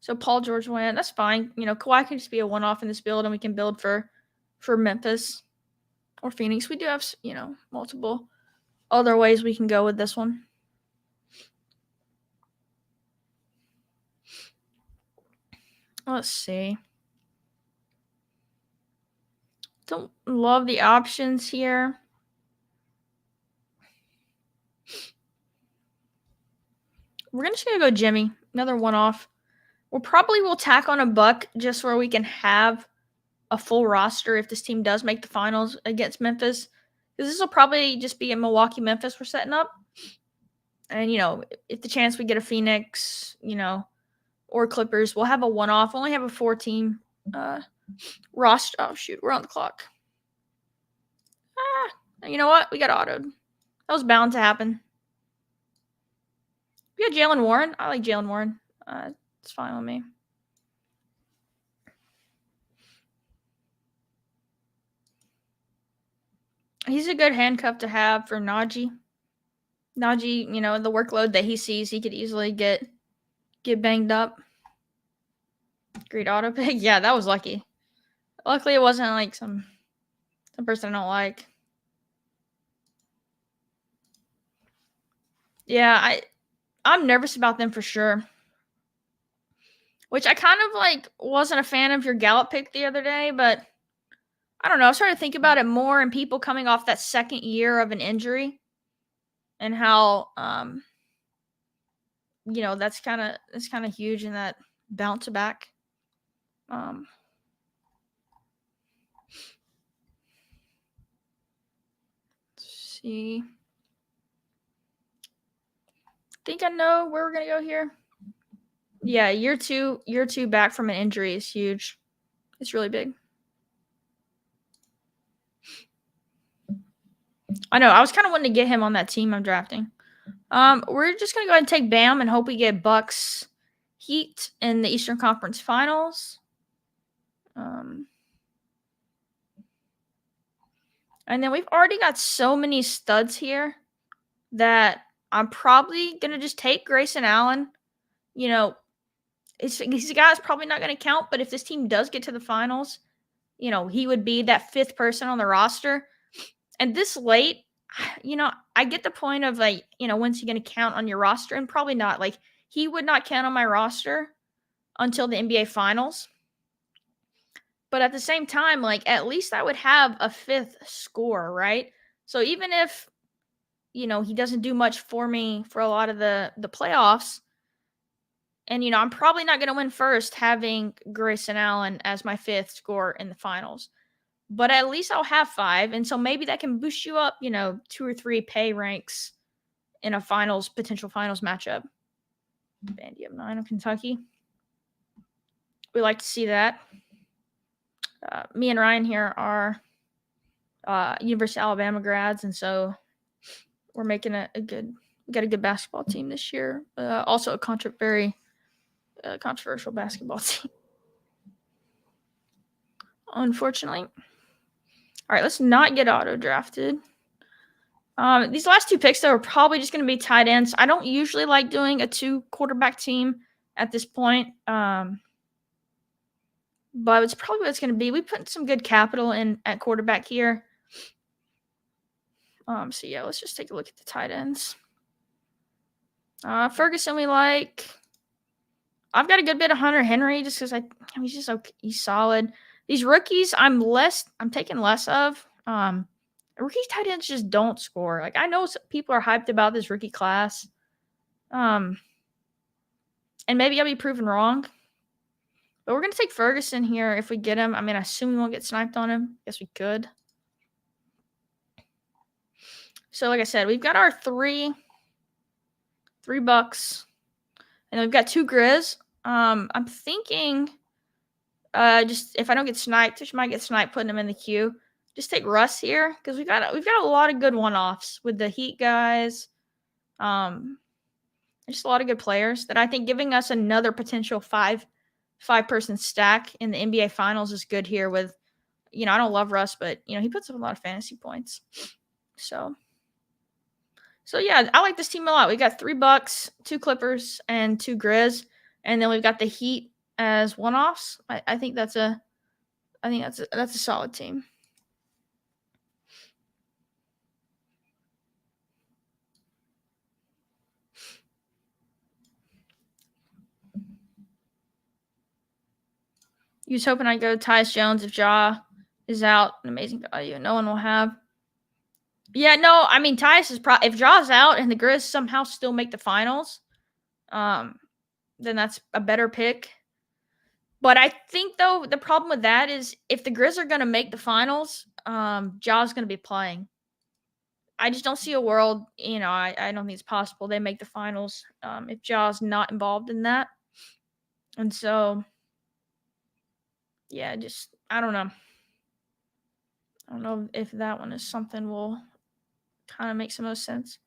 So Paul George went. That's fine. Kawhi can just be a one-off in this build, and we can build for Memphis or Phoenix. We do have, multiple other ways we can go with this one. Let's see. Don't love the options here. We're just going to go Jimmy. Another one-off. We'll probably tack on a buck just where we can have a full roster if this team does make the finals against Memphis. Because this will probably just be a Milwaukee-Memphis we're setting up. And, if the chance we get a Phoenix, or Clippers, we'll have a one-off. We'll only have a 4-team roster. Oh, shoot. We're on the clock. You know what? We got autoed. That was bound to happen. We got Jalen Warren. I like Jalen Warren. It's fine with me. He's a good handcuff to have for Najee. Najee, the workload that he sees, he could easily get banged up. Great auto pick. Yeah, that was lucky. Luckily, it wasn't like some person I don't like. Yeah, I'm nervous about them for sure. Which I kind of like wasn't a fan of your Gallup pick the other day, but I don't know. I started to think about it more and people coming off that second year of an injury and how that's kind of huge in that bounce back. Um let's see. Think I know where we're gonna go here. Yeah, year two back from an injury is huge. It's really big. I know. I was kind of wanting to get him on that team I'm drafting. We're just gonna go ahead and take Bam and hope we get Bucks Heat in the Eastern Conference Finals. And then we've already got so many studs here that I'm probably gonna just take Grayson Allen. You know, he's a guy that's probably not gonna count, but if this team does get to the finals, he would be that fifth person on the roster. And this late, I get the point of like, when's he gonna count on your roster? And probably not. Like, he would not count on my roster until the NBA Finals. But at the same time, like, at least I would have a fifth scorer, right? So even if he doesn't do much for me for a lot of the playoffs, and I'm probably not going to win first having Grayson Allen as my fifth scorer in the finals. But at least I'll have five, and so maybe that can boost you up, 2 or 3 pay ranks in a potential finals matchup. Bandy of 9 of Kentucky. We like to see that. Me and Ryan here are University of Alabama grads, and so we're making we got a good basketball team this year. Also a very controversial basketball team, unfortunately. All right, let's not get auto drafted. These last 2 picks, though, are probably just going to be tight ends. I don't usually like doing a 2 quarterback team at this point, but it's probably what it's going to be. We put some good capital in at quarterback here. So yeah, let's just take a look at the tight ends. Ferguson, we like. I've got a good bit of Hunter Henry just because he's just okay. He's solid. These rookies, I'm taking less of. Rookie tight ends just don't score. Like, I know people are hyped about this rookie class. And maybe I'll be proven wrong. But we're going to take Ferguson here if we get him. I mean, I assume we won't get sniped on him. Guess we could. So, like I said, we've got our three Bucks. And we've got 2 Grizz. I'm thinking just if I don't get sniped, which might get sniped putting him in the queue, just take Russ here because we've got a lot of good one-offs with the Heat guys. Just a lot of good players that I think giving us another potential five-person stack in the NBA Finals is good here with, I don't love Russ, but, he puts up a lot of fantasy points. So yeah, I like this team a lot. We got 3 Bucks, 2 Clippers, and 2 Grizz. And then we've got the Heat as one-offs. I think that's a solid team. You was hoping I'd go Tyus Jones if Ja is out. An amazing value. No one will have. Yeah, no, I mean, Tyus is if Ja's out and the Grizz somehow still make the finals, then that's a better pick. But I think, though, the problem with that is if the Grizz are going to make the finals, Ja's going to be playing. I just don't see a world, I don't think it's possible they make the finals if Ja's not involved in that. And so, yeah, I don't know. I don't know if that one is something will kind of make some most sense.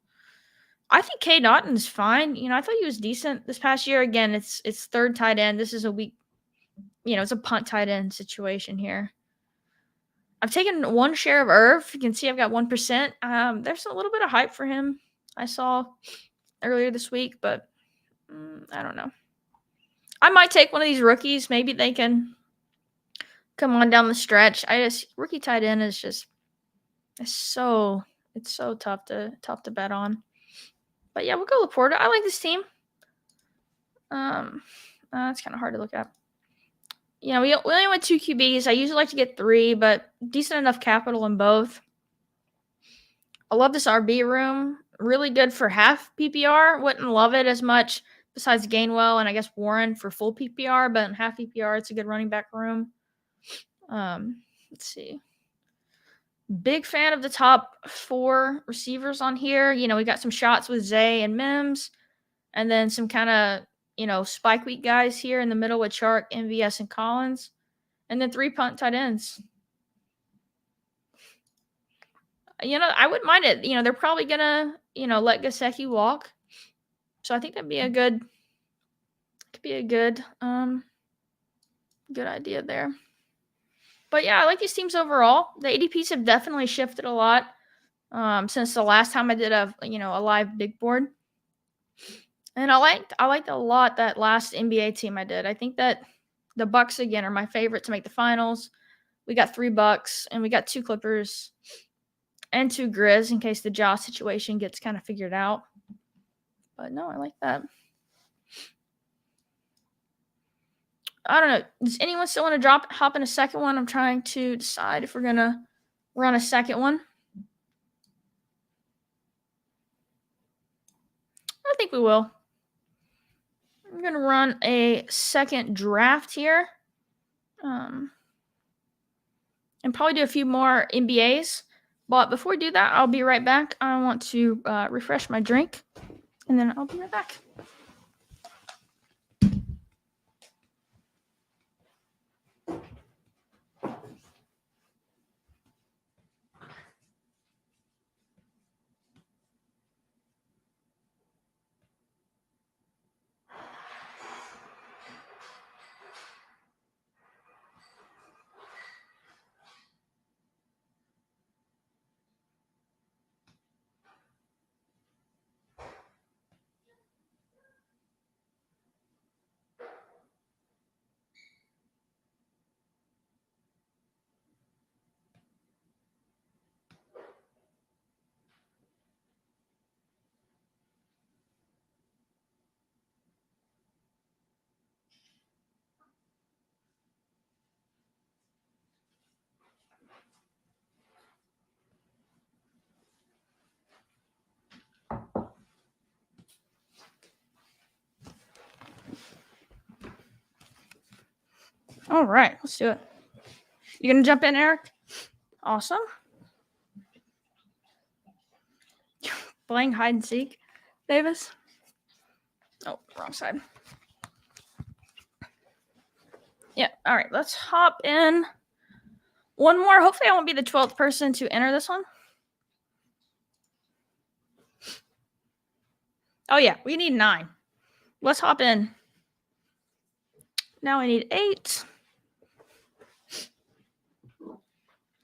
I think K. Naughton is fine. I thought he was decent this past year. Again, it's third tight end. This is a weak, it's a punt tight end situation here. I've taken 1 share of Irv. You can see I've got 1%. There's a little bit of hype for him I saw earlier this week, but I don't know. I might take one of these rookies. Maybe they can come on down the stretch. Rookie tight end is just it's so tough to bet on. But yeah, we'll go Laporta. I like this team. It's kind of hard to look at. Yeah, we only went 2 QBs. I usually like to get 3, but decent enough capital in both. I love this RB room. Really good for half PPR. Wouldn't love it as much besides Gainwell and I guess Warren for full PPR, but in half PPR, it's a good running back room. Let's see. Big fan of the top 4 receivers on here. You know, we got some shots with Zay and Mims, and then some kind of, spike week guys here in the middle with Chark, MVS, and Collins, and then 3 punt tight ends. I wouldn't mind it. They're probably gonna, let Gesicki walk, so I think that'd be a good good idea there. But yeah, I like these teams overall. The ADPs have definitely shifted a lot since the last time I did a live big board. And I liked a lot that last NBA team I did. I think that the Bucks again are my favorite to make the finals. We got 3 Bucks and we got 2 Clippers and 2 Grizz in case the jaw situation gets kind of figured out. But no, I like that. I don't know. Does anyone still want to hop in a second one? I'm trying to decide if we're gonna run a second one. I think we will. I'm gonna run a second draft here. And probably do a few more NBAs. But before we do that, I'll be right back. I want to refresh my drink, and then I'll be right back. All right, let's do it. You gonna jump in, Eric? Awesome. Playing hide and seek, Davis. Oh, wrong side. Yeah. All right, let's hop in. One more. Hopefully, I won't be the 12th person to enter this one. Oh yeah, we need 9. Let's hop in. Now I need 8.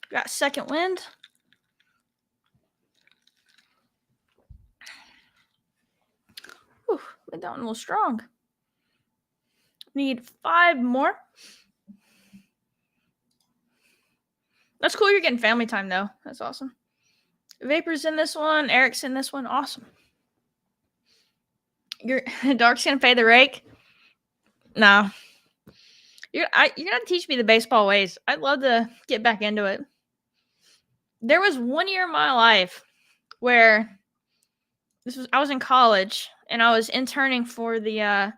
Got second wind. Whew, made that one a little strong. Need 5 more. That's cool. You're getting family time though. That's awesome. Vapor's in this one. Eric's in this one. Awesome. Dark's gonna pay the rake. No. You're gonna teach me the baseball ways. I'd love to get back into it. There was one year in my life where I was in college and I was interning for the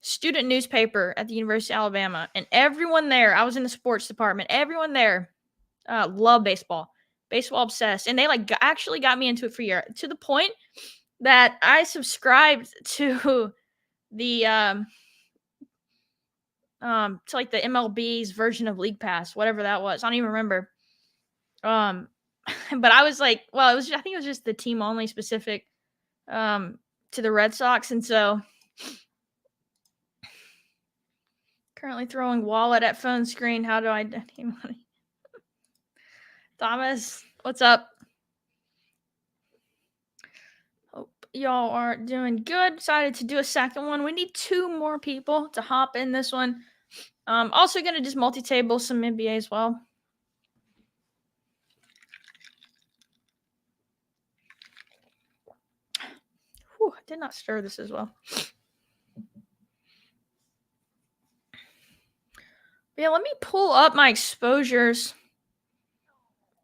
student newspaper at the University of Alabama, and everyone there, I was in the sports department. Everyone there loved baseball obsessed, and they actually got me into it for a year to the point that I subscribed to the to the MLB's version of League Pass, whatever that was. I don't even remember. But I was like, well, I think it was just the team only specific to the Red Sox, and so currently throwing wallet at phone screen. How do I donate money? Thomas, what's up? Oh, y'all are doing good. Decided to do a second one. We need 2 more people to hop in this one. Also gonna just multi-table some NBA as well. Whew, I did not stir this as well. But yeah, let me pull up my exposures.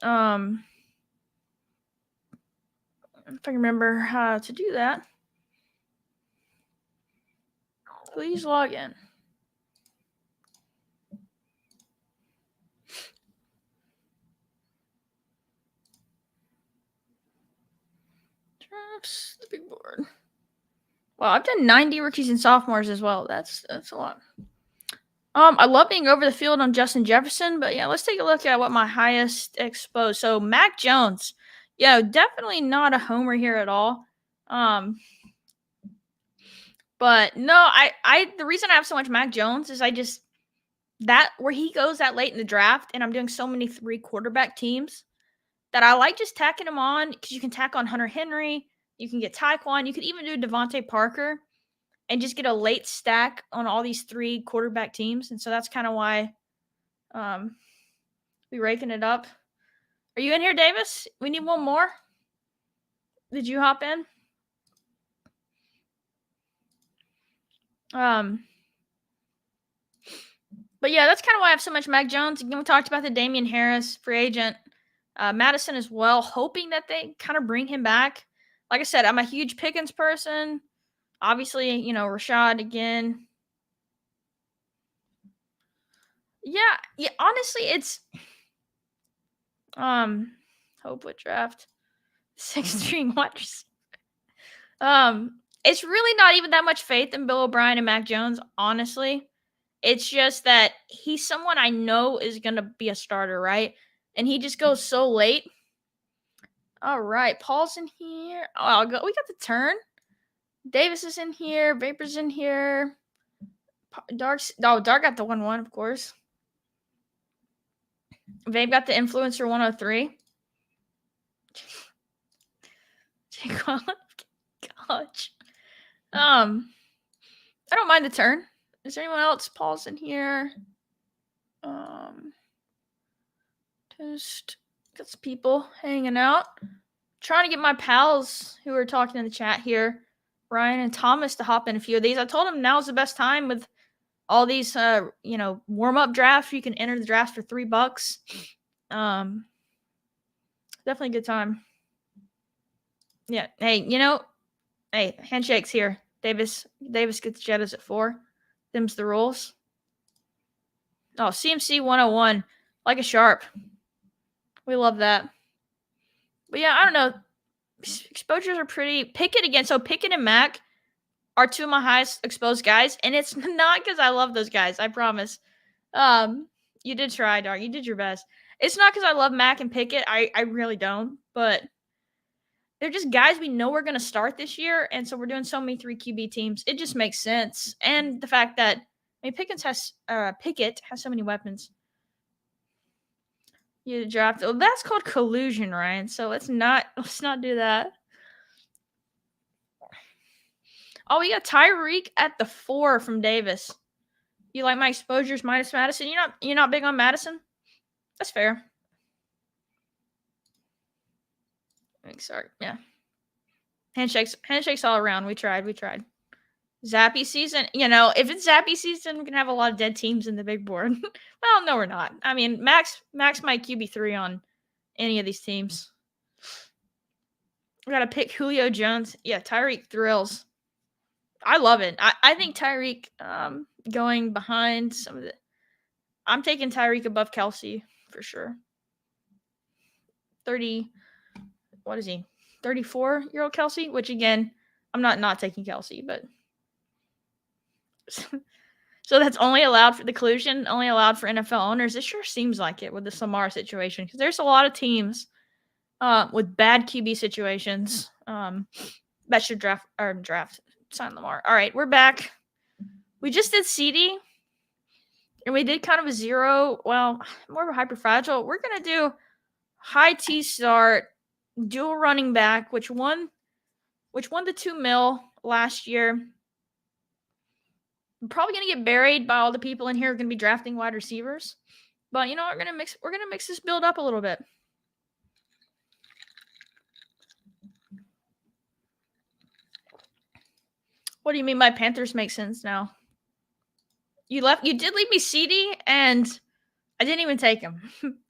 If I can remember how to do that. Please log in. Drafts the big board. Wow, I've done 90 rookies and sophomores as well. That's a lot. I love being over the field on Justin Jefferson, but yeah, let's take a look at what my highest exposed. So Mac Jones, yeah, definitely not a homer here at all. But no, I the reason I have so much Mac Jones is I just that where he goes that late in the draft, and I'm doing so many 3 quarterback teams that I like just tacking him on because you can tack on Hunter Henry, you can get Tyquan, you could even do Devontae Parker and just get a late stack on all these 3 quarterback teams. And so that's kind of why we raking it up. Are you in here, Davis? We need one more. Did you hop in? But yeah, that's kind of why I have so much Mac Jones. Again, we talked about the Damian Harris free agent, Madison as well, hoping that they kind of bring him back. Like I said, I'm a huge Pickens person. Obviously, you know, Rashad again. Yeah, honestly, it's hope with draft 6-string watchers. It's really not even that much faith in Bill O'Brien and Mac Jones, honestly. It's just that he's someone I know is gonna be a starter, right? And he just goes so late. All right, Paul's in here. Oh, I'll go. We got the turn. Davis is in here. Vapor's in here. Dark got the 1-1, of course. Vape got the influencer 103. Gosh. I don't mind the turn. Is there anyone else? Paul's in here. Just got some people hanging out. Trying to get my pals who are talking in the chat here, Ryan and Thomas, to hop in a few of these. I told them now's the best time with all these warm-up drafts. You can enter the draft for $3. Definitely a good time. Yeah. Hey, handshakes here. Davis gets Jettas at 4. Them's the rules. Oh, CMC 101. Like a sharp. We love that. But yeah, I don't know. Exposures are pretty. Pickett again. So Pickett and Mac are 2 of my highest exposed guys. And it's not because I love those guys. I promise. You did try, Dark. You did your best. It's not because I love Mac and Pickett. I really don't. But they're just guys we know we're going to start this year. And so we're doing so many 3 QB teams. It just makes sense. And the fact that Pickett has so many weapons. You draft. Oh, that's called collusion, Ryan. So let's not do that. Oh, we got Tyreek at the 4 from Davis. You like my exposures minus Madison? You're not big on Madison? That's fair. Sorry. Yeah. Handshakes all around. We tried. Zappy season. If it's Zappy season, we're gonna have a lot of dead teams in the big board. Well, no, we're not. I mean, Max might QB3 on any of these teams. We gotta pick Julio Jones. Yeah, Tyreek thrills. I love it. I think Tyreek going behind some of the. I'm taking Tyreek above Kelsey for sure. 30. What is he? 34-year-old Kelsey. Which again, I'm not taking Kelsey, but. So that's only allowed for the collusion, only allowed for NFL owners. It sure seems like it with the Samar situation because there's a lot of teams with bad QB situations that should draft sign Lamar. All right, we're back. We just did CD, and we did kind of a 0. Well, more of a hyper fragile. We're gonna do high T start, dual running back. Which one? which won the 2 mil last year. I'm probably gonna get buried by all the people in here who are gonna be drafting wide receivers. But you know, we're gonna mix this build up a little bit. What do you mean by Panthers make sense now? You did leave me CD, and I didn't even take him.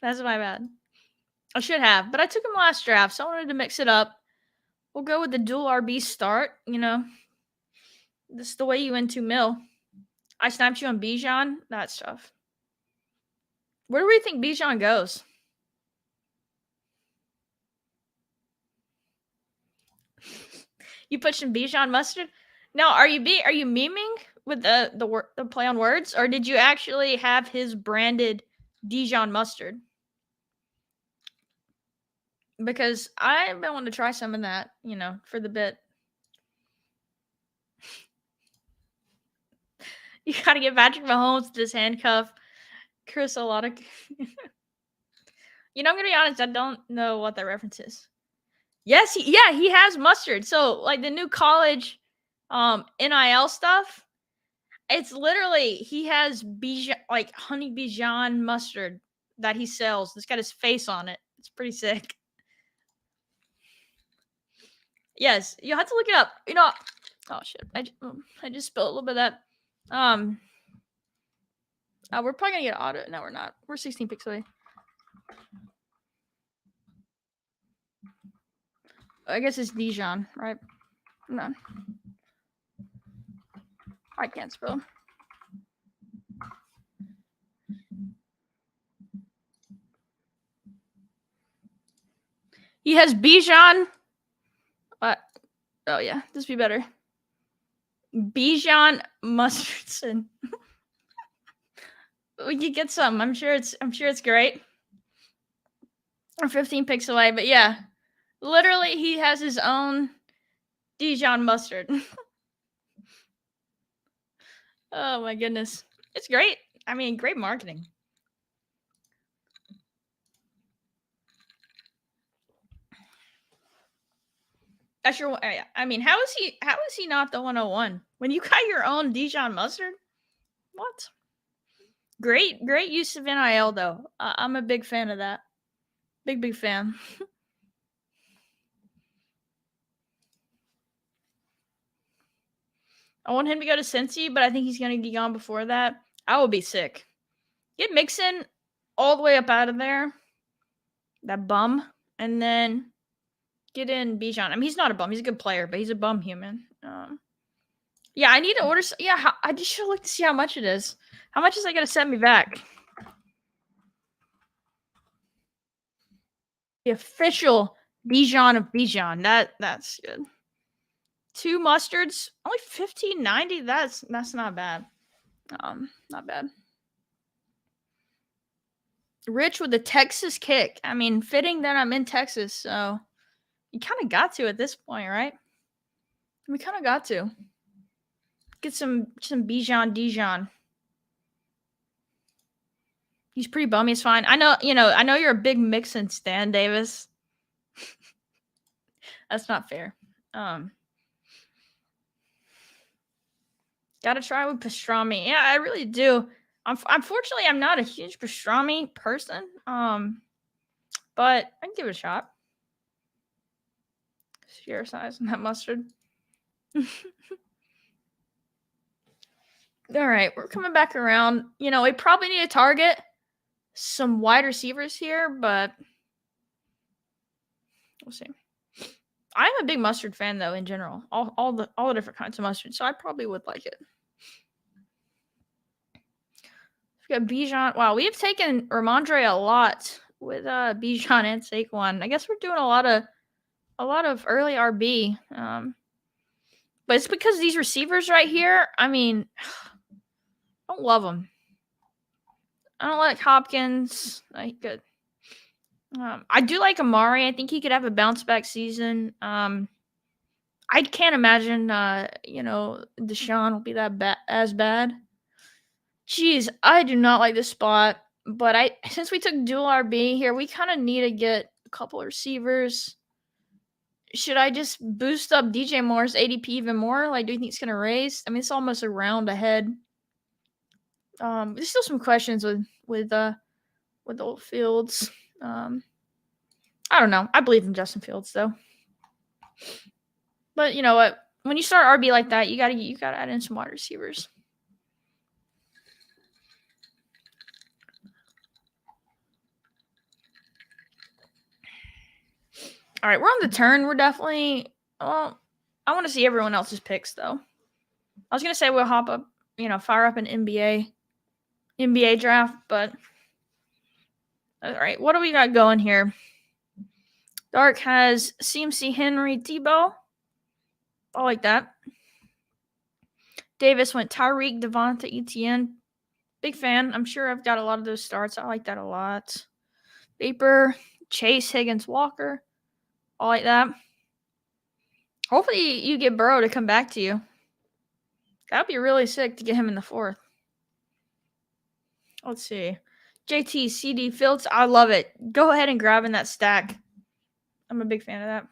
That's my bad. I should have, but I took him last draft, so I wanted to mix it up. We'll go with the dual RB start. You know, this is the way you win 2 mil. I sniped you on Bijan. That's tough. Where do we think Bijan goes? You pushed in Bijan mustard. Now, are you memeing with the play on words, or did you actually have his branded Dijon mustard? Because I've been wanting to try some of that, you know, for the bit. You got to get Patrick Mahomes to this handcuff. Chris, a lot of. You know, I'm gonna be honest. I don't know what that reference is. Yes, he has mustard. So like the new college, NIL stuff. It's literally he has Bijan, like honey Bijan mustard that he sells. It's got his face on it. It's pretty sick. Yes, you have to look it up. You know, oh shit, I just spilled a little bit of that. We're probably gonna get an auto. No, we're not. We're 16 picks away. I guess it's Dijon, right? No, I can't spell. He has Bijan. What? Oh yeah, this would be better. Bijan Mustardson. We could get some. I'm sure it's great. We're 15 picks away, but yeah. Literally, he has his own Dijon mustard. Oh my goodness. It's great. I mean, great marketing. That's your. I mean, how is he not the 101 when you got your own Dijon mustard? What? Great use of NIL though. I'm a big fan of that. Big fan. I want him to go to Cincy, but I think he's gonna get gone before that. I will be sick. Get Mixon all the way up out of there. That bum, and then get in Bijan. I mean, he's not a bum. He's a good player, but he's a bum human. Yeah, I need to order. Yeah, I just should look to see how much it is. How much is that gonna set me back? The official Dijon of Bijan. That's good. 2 mustards, only $15.90. That's not bad. Not bad. Rich with the Texas kick. I mean, fitting that I'm in Texas, so you kind of got to at this point, right? We kind of got to get some Bijan Dijon. He's pretty bummy. It's fine. I know you're a big Mixon stan, Davis. That's not fair. Gotta try with pastrami. Yeah, I really do. Unfortunately, I'm not a huge pastrami person. But I can give it a shot. Sheer size and that mustard. All right, we're coming back around. You know, we probably need to target some wide receivers here, but we'll see. I'm a big mustard fan, though, in general. All the different kinds of mustard, so I probably would like it. We got Bijan. Wow, we have taken Ramondre a lot with Bijan and Saquon. I guess we're doing a lot of early RB. But it's because these receivers right here, I mean, I don't love them. I don't like Hopkins. Good. I do like Amari. I think he could have a bounce back season. I can't imagine, Deshaun will be that as bad. Jeez, I do not like this spot. But since we took dual RB here, we kind of need to get a couple of receivers. should I just boost up DJ Moore's ADP even more? Like, do you think it's gonna raise? I mean, it's almost a round ahead. There's still some questions with old Fields. I don't know. I believe in Justin Fields though. But you know what? When you start RB like that, you gotta add in some wide receivers. All right, we're on the turn. We're definitely. Well, I want to see everyone else's picks though. I was gonna say we'll hop up, fire up an NBA draft, but all right, what do we got going here? Dark has CMC, Henry, Debo. I like that. Davis went Tyreek, Devonta, Etienne. Big fan. I'm sure I've got a lot of those starts. I like that a lot. Vapor, Chase, Higgins, Walker. I like that. Hopefully you get Burrow to come back to you. That would be really sick to get him in the 4th. Let's see. JT, CD, Fields. I love it. Go ahead and grab in that stack. I'm a big fan of that.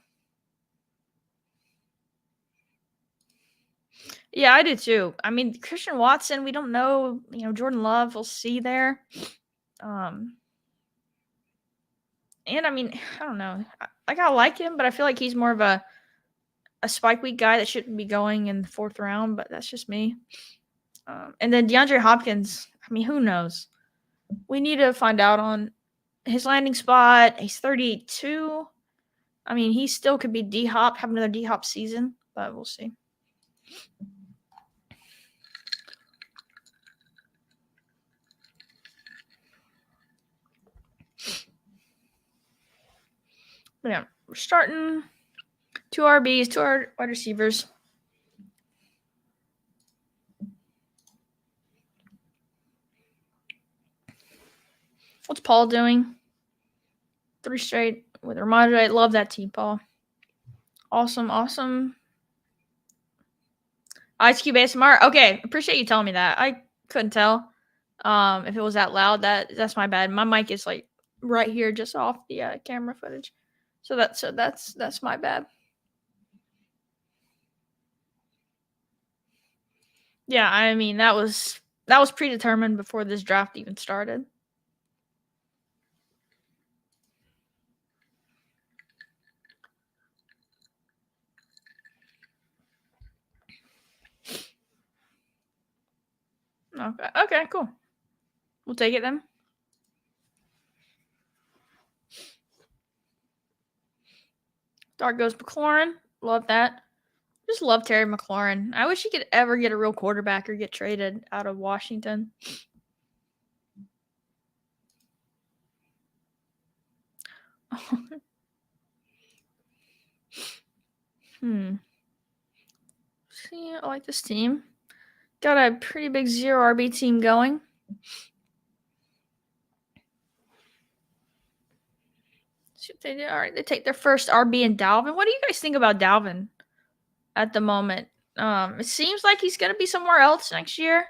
Yeah, I do too. I mean, Christian Watson, we don't know. Jordan Love, we'll see there. And I mean, I don't know. I like him, but I feel like he's more of a spike week guy that shouldn't be going in the 4th round, but that's just me. And then DeAndre Hopkins, I mean, who knows? We need to find out on his landing spot. He's 32. I mean, he still could be D-Hop, have another D-Hop season, but we'll see. But yeah, we're starting 2 RBs, 2 wide receivers. What's Paul doing? 3 straight with Ramondre. I love that team, Paul. Awesome. Ice Cube ASMR. Okay, appreciate you telling me that. I couldn't tell if it was that loud. That's my bad. My mic is like right here, just off the camera footage. So that's my bad. Yeah, I mean that was predetermined before this draft even started. Okay, cool. We'll take it then. Dark goes McLaurin. Love that. Just love Terry McLaurin. I wish he could ever get a real quarterback or get traded out of Washington. See, I like this team. Got a pretty big 0 RB team going. See what they do. All right, they take their first RB in Dalvin. What do you guys think about Dalvin at the moment? It seems like he's going to be somewhere else next year,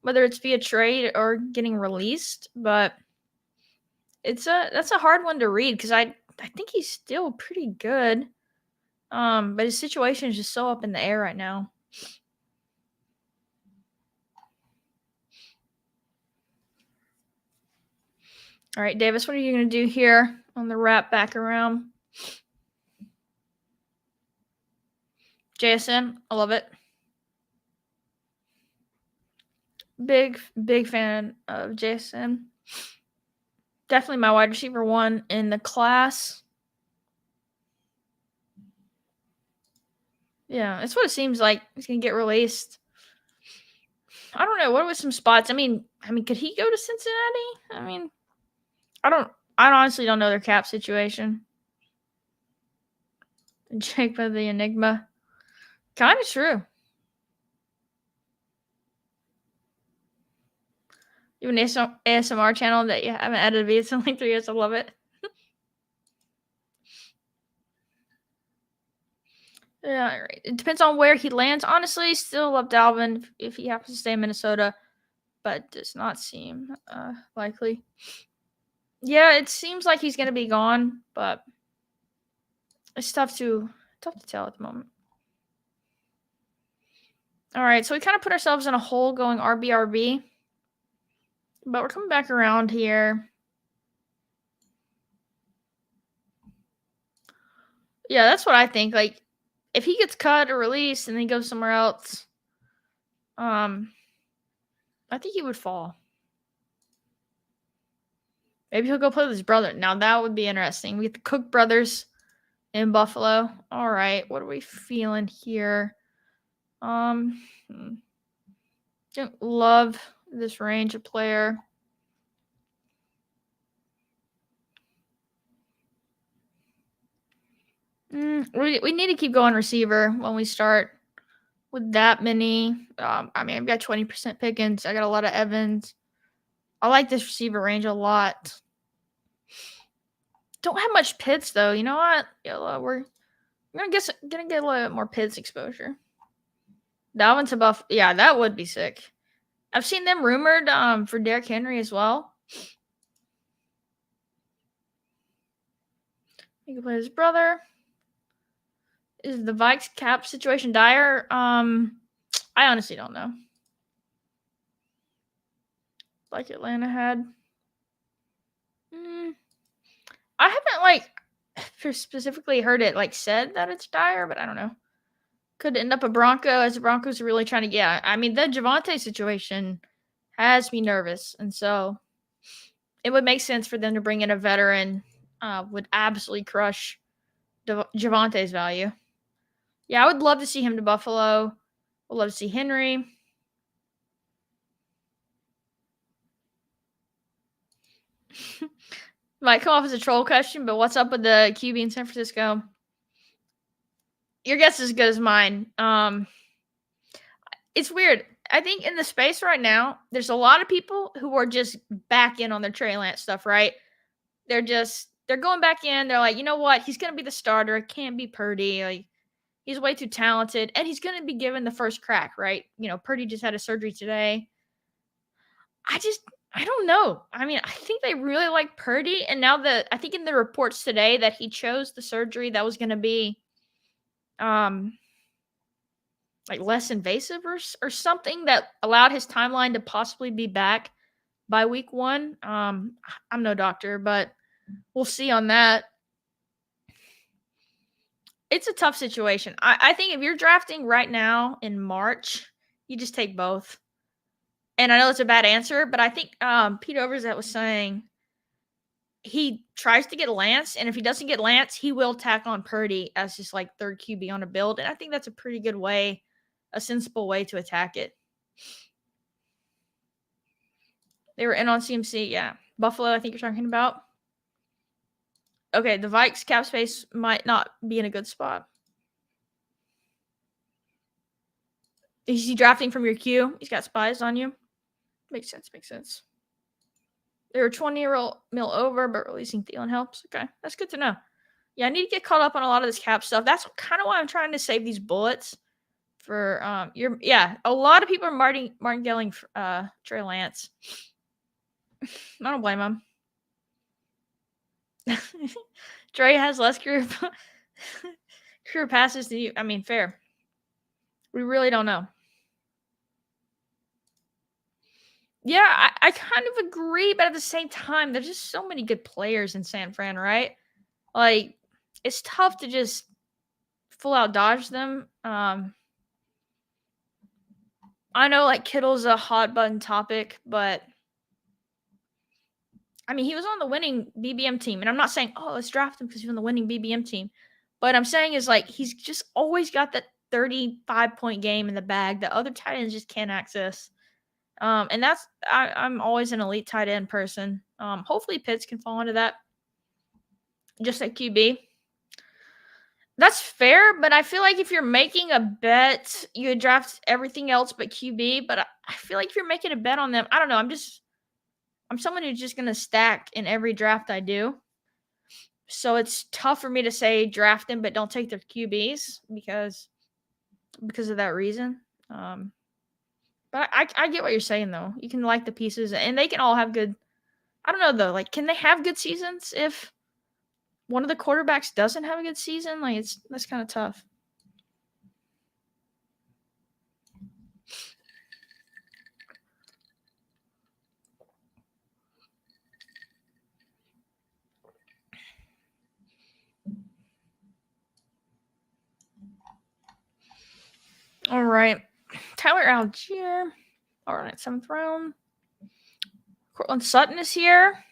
whether it's via trade or getting released. But that's a hard one to read because I think he's still pretty good. But his situation is just so up in the air right now. All right, Davis, what are you going to do here on the wrap back around? JSN, I love it. Big fan of JSN. Definitely my wide receiver 1 in the class. Yeah, that's what it seems like. He's going to get released. I don't know. What were some spots? I mean, could he go to Cincinnati? I honestly don't know their cap situation. Jake by the Enigma. Kind of true. You have an ASMR channel that you haven't edited videos in like 3 years. I love it. Yeah, right. It depends on where he lands. Honestly, still love Dalvin if he happens to stay in Minnesota, but does not seem likely. Yeah, it seems like he's going to be gone, but It's tough to tell at the moment. All right, so we kind of put ourselves in a hole going RB, but we're coming back around here. Yeah, that's what I think. Like, if he gets cut or released and then goes somewhere else, I think he would fall. Maybe he'll go play with his brother. Now that would be interesting. We get the Cook brothers in Buffalo. All right, what are we feeling here? Don't love this range of player. We need to keep going receiver when we start with that many. I mean, I've got 20% Pickens. I got a lot of Evans. I like this receiver range a lot. Don't have much Pitts though. You know what? Yeah, we're gonna get a little bit more Pitts exposure. Dalvin to Buff. Yeah, that would be sick. I've seen them rumored for Derrick Henry as well. He can play his brother. Is the Vikes cap situation dire? I honestly don't know. Like Atlanta had. I haven't specifically heard it said that it's dire, but I don't know. Could end up a Bronco as the Broncos are really trying to. Yeah, I mean the Javonte situation has me nervous, and so it would make sense for them to bring in a veteran. Would absolutely crush Javonte's value. Yeah, I would love to see him to Buffalo. Would love to see Henry. Might come off as a troll question, but what's up with the QB in San Francisco? Your guess is as good as mine. It's weird. I think in the space right now, there's a lot of people who are just back in on their Trey Lance stuff, right? They're going back in. They're like, you know what? He's gonna be the starter. It can't be Purdy. Like, he's way too talented, and he's gonna be given the first crack, right? You know, Purdy just had a surgery today. I don't know. I mean, I think they really like Purdy, and now I think in the reports today that he chose the surgery that was gonna be less invasive or something that allowed his timeline to possibly be back by week 1. I'm no doctor, but we'll see on that. It's a tough situation. I think if you're drafting right now in March, you just take both. And I know it's a bad answer, but I think Pete Overzet was saying he tries to get Lance, and if he doesn't get Lance, he will tack on Purdy as just third QB on a build. And I think that's a pretty good way, a sensible way to attack it. They were in on CMC, yeah. Buffalo, I think you're talking about. Okay, the Vikes cap space might not be in a good spot. Is he drafting from your queue? He's got spies on you. Makes sense. They were 20 mil over, but releasing Thielen helps. Okay, that's good to know. Yeah, I need to get caught up on a lot of this cap stuff. That's kind of why I'm trying to save these bullets for a lot of people are martingelling Trey Lance. I don't blame him. Trey has less career passes than you. I mean, fair. We really don't know. Yeah, I kind of agree, but at the same time, there's just so many good players in San Fran, right? Like, it's tough to just full out dodge them. I know Kittle's a hot button topic, but I mean, he was on the winning BBM team, and I'm not saying, oh, let's draft him because he's on the winning BBM team. But I'm saying is he's just always got that 35-point game in the bag that other tight ends just can't access. And that's I'm always an elite tight end person. Hopefully Pitts can fall into that. Just like QB. That's fair, but I feel like if you're making a bet, you would draft everything else but QB. But I feel like if you're making a bet on them, I don't know. I'm someone who's just gonna stack in every draft I do. So it's tough for me to say draft them, but don't take their QBs because of that reason. But I get what you're saying though. You can like the pieces, and they can all have good. I don't know though. Can they have good seasons if one of the quarterbacks doesn't have a good season, like that's kind of tough. All right, Tyler Algier. All right, 7th round. Cortland Sutton is here.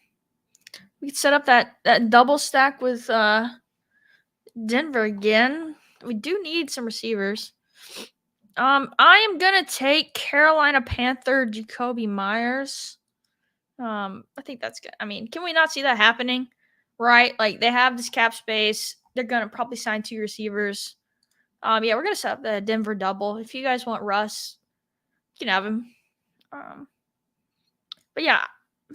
We could set up that double stack with Denver again. We do need some receivers. I am gonna take Carolina Panther Jacoby Myers. I think that's good. I mean, can we not see that happening? Right? Like they have this cap space. They're gonna probably sign 2 receivers. Yeah, we're gonna set up the Denver double. If you guys want Russ, you can have him. But yeah,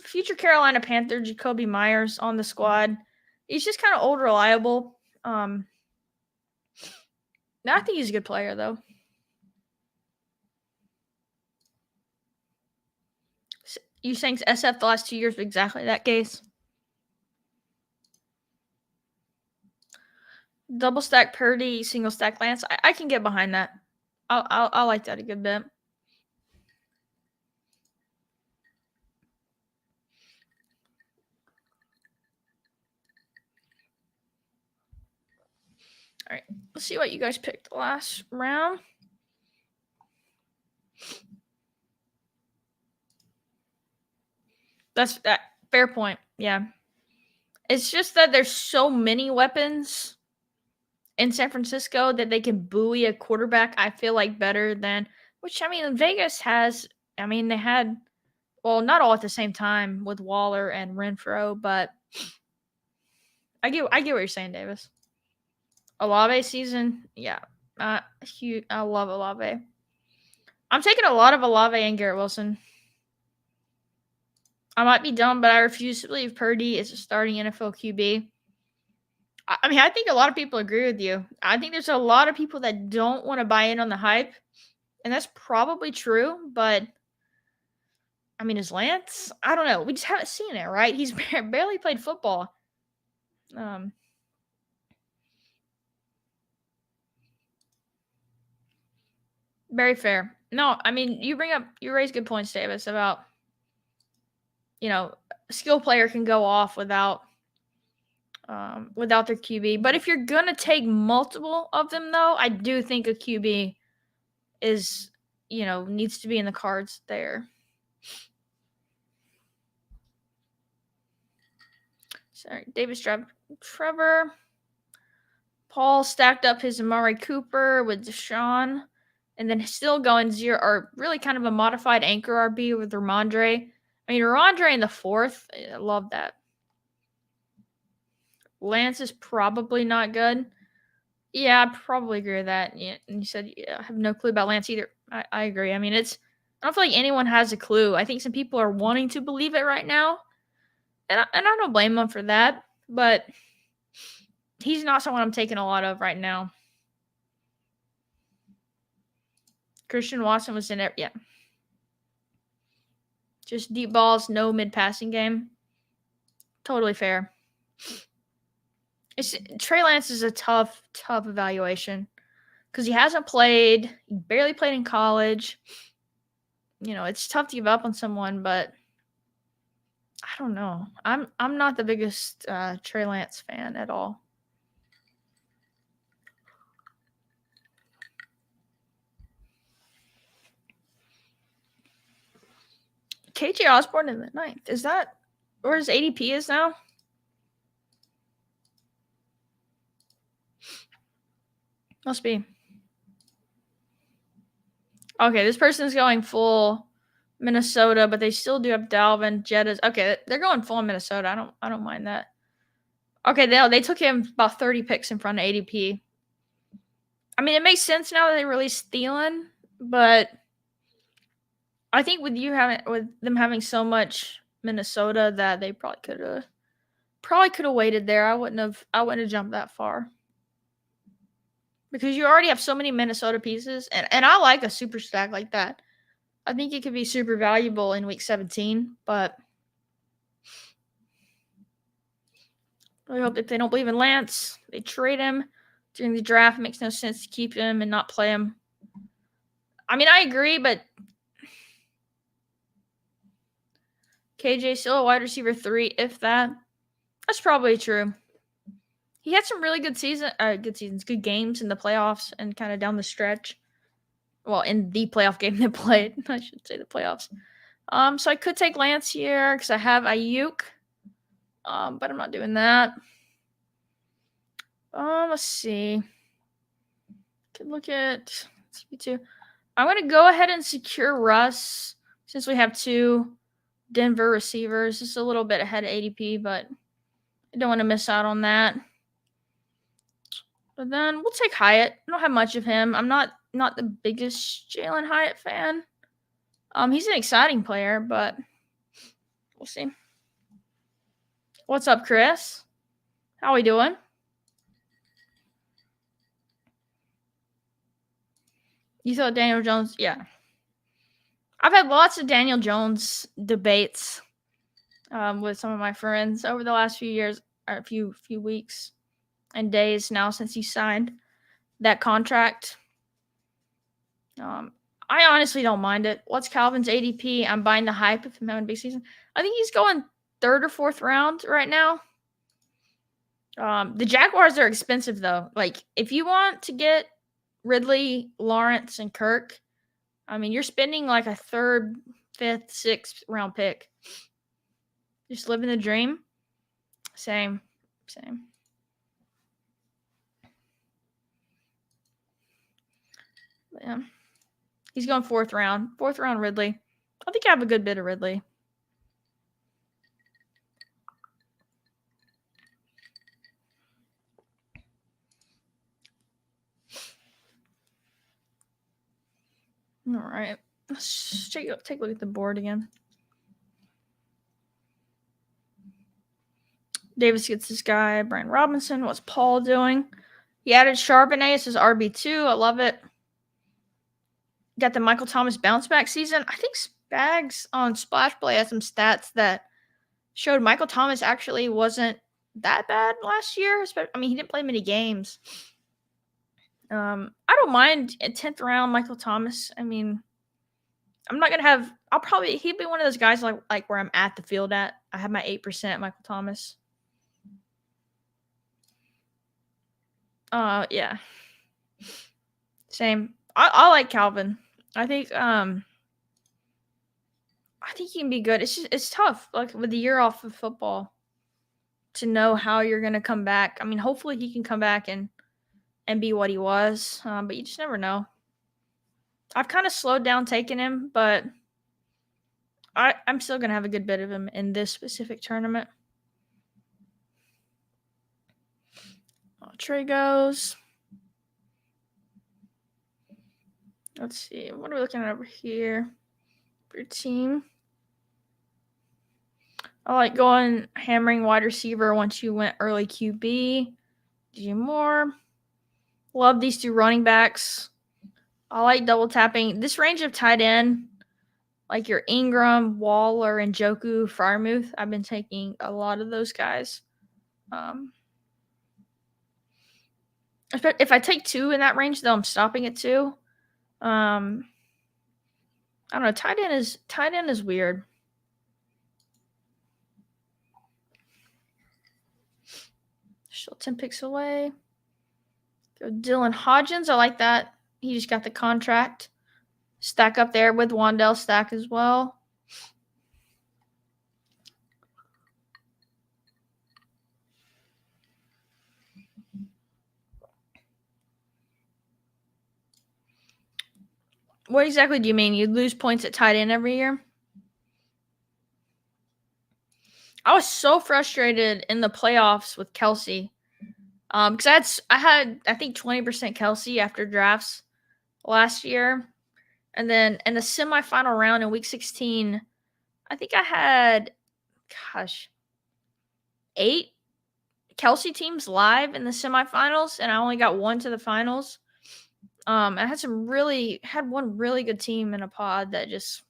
future Carolina Panther Jacoby Myers on the squad. He's just kind of old, reliable. I think he's a good player though. You saying SF the last 2 years were exactly that case? Double stack Purdy, single stack Lance. I can get behind that. I'll like that a good bit. All right, let's see what you guys picked last round. That's that fair point. Yeah, it's just that there's so many weapons in San Francisco that they can buoy a quarterback. I feel like better than which I mean Vegas has. I mean they had not all at the same time with Waller and Renfro, but I get what you're saying, Davis. Olave season, yeah. I love Olave. I'm taking a lot of Olave and Garrett Wilson. I might be dumb, but I refuse to believe Purdy is a starting NFL QB. I mean, I think a lot of people agree with you. I think there's a lot of people that don't want to buy in on the hype, and that's probably true, but I mean, is Lance? I don't know. We just haven't seen it, right? He's barely played football. Very fair. No, I mean, you raise good points, Davis, about a skill player can go off without their QB. But if you're gonna take multiple of them, though, I do think a QB is needs to be in the cards there. Sorry, Davis Trevor. Paul stacked up his Amari Cooper with Deshaun, and then still going 0 or really kind of a modified anchor RB with Ramondre. I mean, Ramondre in the 4th. I love that. Lance is probably not good. Yeah, I probably agree with that. Yeah, and you said I have no clue about Lance either. I agree. I mean, I don't feel like anyone has a clue. I think some people are wanting to believe it right now, and I don't blame them for that. But he's not someone I'm taking a lot of right now. Christian Watson was in it. Yeah. Just deep balls, no mid-passing game. Totally fair. Trey Lance is a tough evaluation because he hasn't played. He barely played in college. It's tough to give up on someone, but I don't know. I'm not the biggest Trey Lance fan at all. KJ Osborne in the 9th. Is that where his ADP is now? Must be. Okay, this person's going full Minnesota, but they still do have Dalvin, Jettas. Okay, they're going full Minnesota. I don't mind that. Okay, they took him about 30 picks in front of ADP. I mean, it makes sense now that they released Thielen, but I think with them having so much Minnesota that they probably could have waited there. I wouldn't have jumped that far. Because you already have so many Minnesota pieces, and I like a super stack like that. I think it could be super valuable in week 17, but I hope if they don't believe in Lance, they trade him during the draft. It makes no sense to keep him and not play him. I mean, I agree, but KJ still a wide receiver 3, if that. That's probably true. He had some really good good games in the playoffs and kind of down the stretch. Well, in the playoff game they played, I should say the playoffs. So I could take Lance here because I have Ayuk, but I'm not doing that. Let's see. Could look at CP2. I'm going to go ahead and secure Russ since we have 2 Denver receivers. Just a little bit ahead of ADP, but I don't want to miss out on that. But then we'll take Hyatt. I don't have much of him. I'm not the biggest Jalen Hyatt fan. He's an exciting player, but we'll see. What's up, Chris? How we doing? You thought Daniel Jones? Yeah. I've had lots of Daniel Jones debates with some of my friends over the last few years, or a few weeks and days now since he signed that contract. I honestly don't mind it. What's Calvin's ADP? I'm buying the hype of him having a big season. I think he's going 3rd or 4th round right now. The Jaguars are expensive though. Like if you want to get Ridley, Lawrence, and Kirk, I mean you're spending like a 3rd, 5th, 6th round pick. Just living the dream. Same. But yeah. He's going 4th round. 4th round Ridley. I think I have a good bit of Ridley. All right. Let's take a look at the board again. Davis gets this guy. Brian Robinson. What's Paul doing? He added Charbonnet as his RB2. I love it. Got the Michael Thomas bounce back season. I think Spags on Splash Play has some stats that showed Michael Thomas actually wasn't that bad last year. I mean, he didn't play many games. I don't mind a 10th round Michael Thomas. I mean, I'm not gonna have. He'd be one of those guys like where I'm at the field at. I have my 8% Michael Thomas. Yeah. Same. I like Calvin. I think he can be good. It's tough, like with the year off of football, to know how you're gonna come back. I mean, hopefully he can come back and be what he was, but you just never know. I've kind of slowed down taking him, but I'm still gonna have a good bit of him in this specific tournament. Trey goes. Let's see. What are we looking at over here? For your team. I like going hammering wide receiver once you went early QB. DJ Moore. Love these 2 running backs. I like double tapping. This range of tight end, like your Ingram, Waller, and Njoku, Freiermuth, I've been taking a lot of those guys. If I take 2 in that range, though, I'm stopping at 2. I don't know. Tight end is weird. Still 10 picks away. Go Dylan Hodgins. I like that. He just got the contract. Stack up there with Wandell Stack as well. What exactly do you mean? You lose points at tight end every year? I was so frustrated in the playoffs with Kelsey. Because I had I think 20% Kelsey after drafts last year. And then in the semifinal round in week 16, I think I had 8 Kelsey teams live in the semifinals, and I only got 1 to the finals. I had one really good team in a pod that just,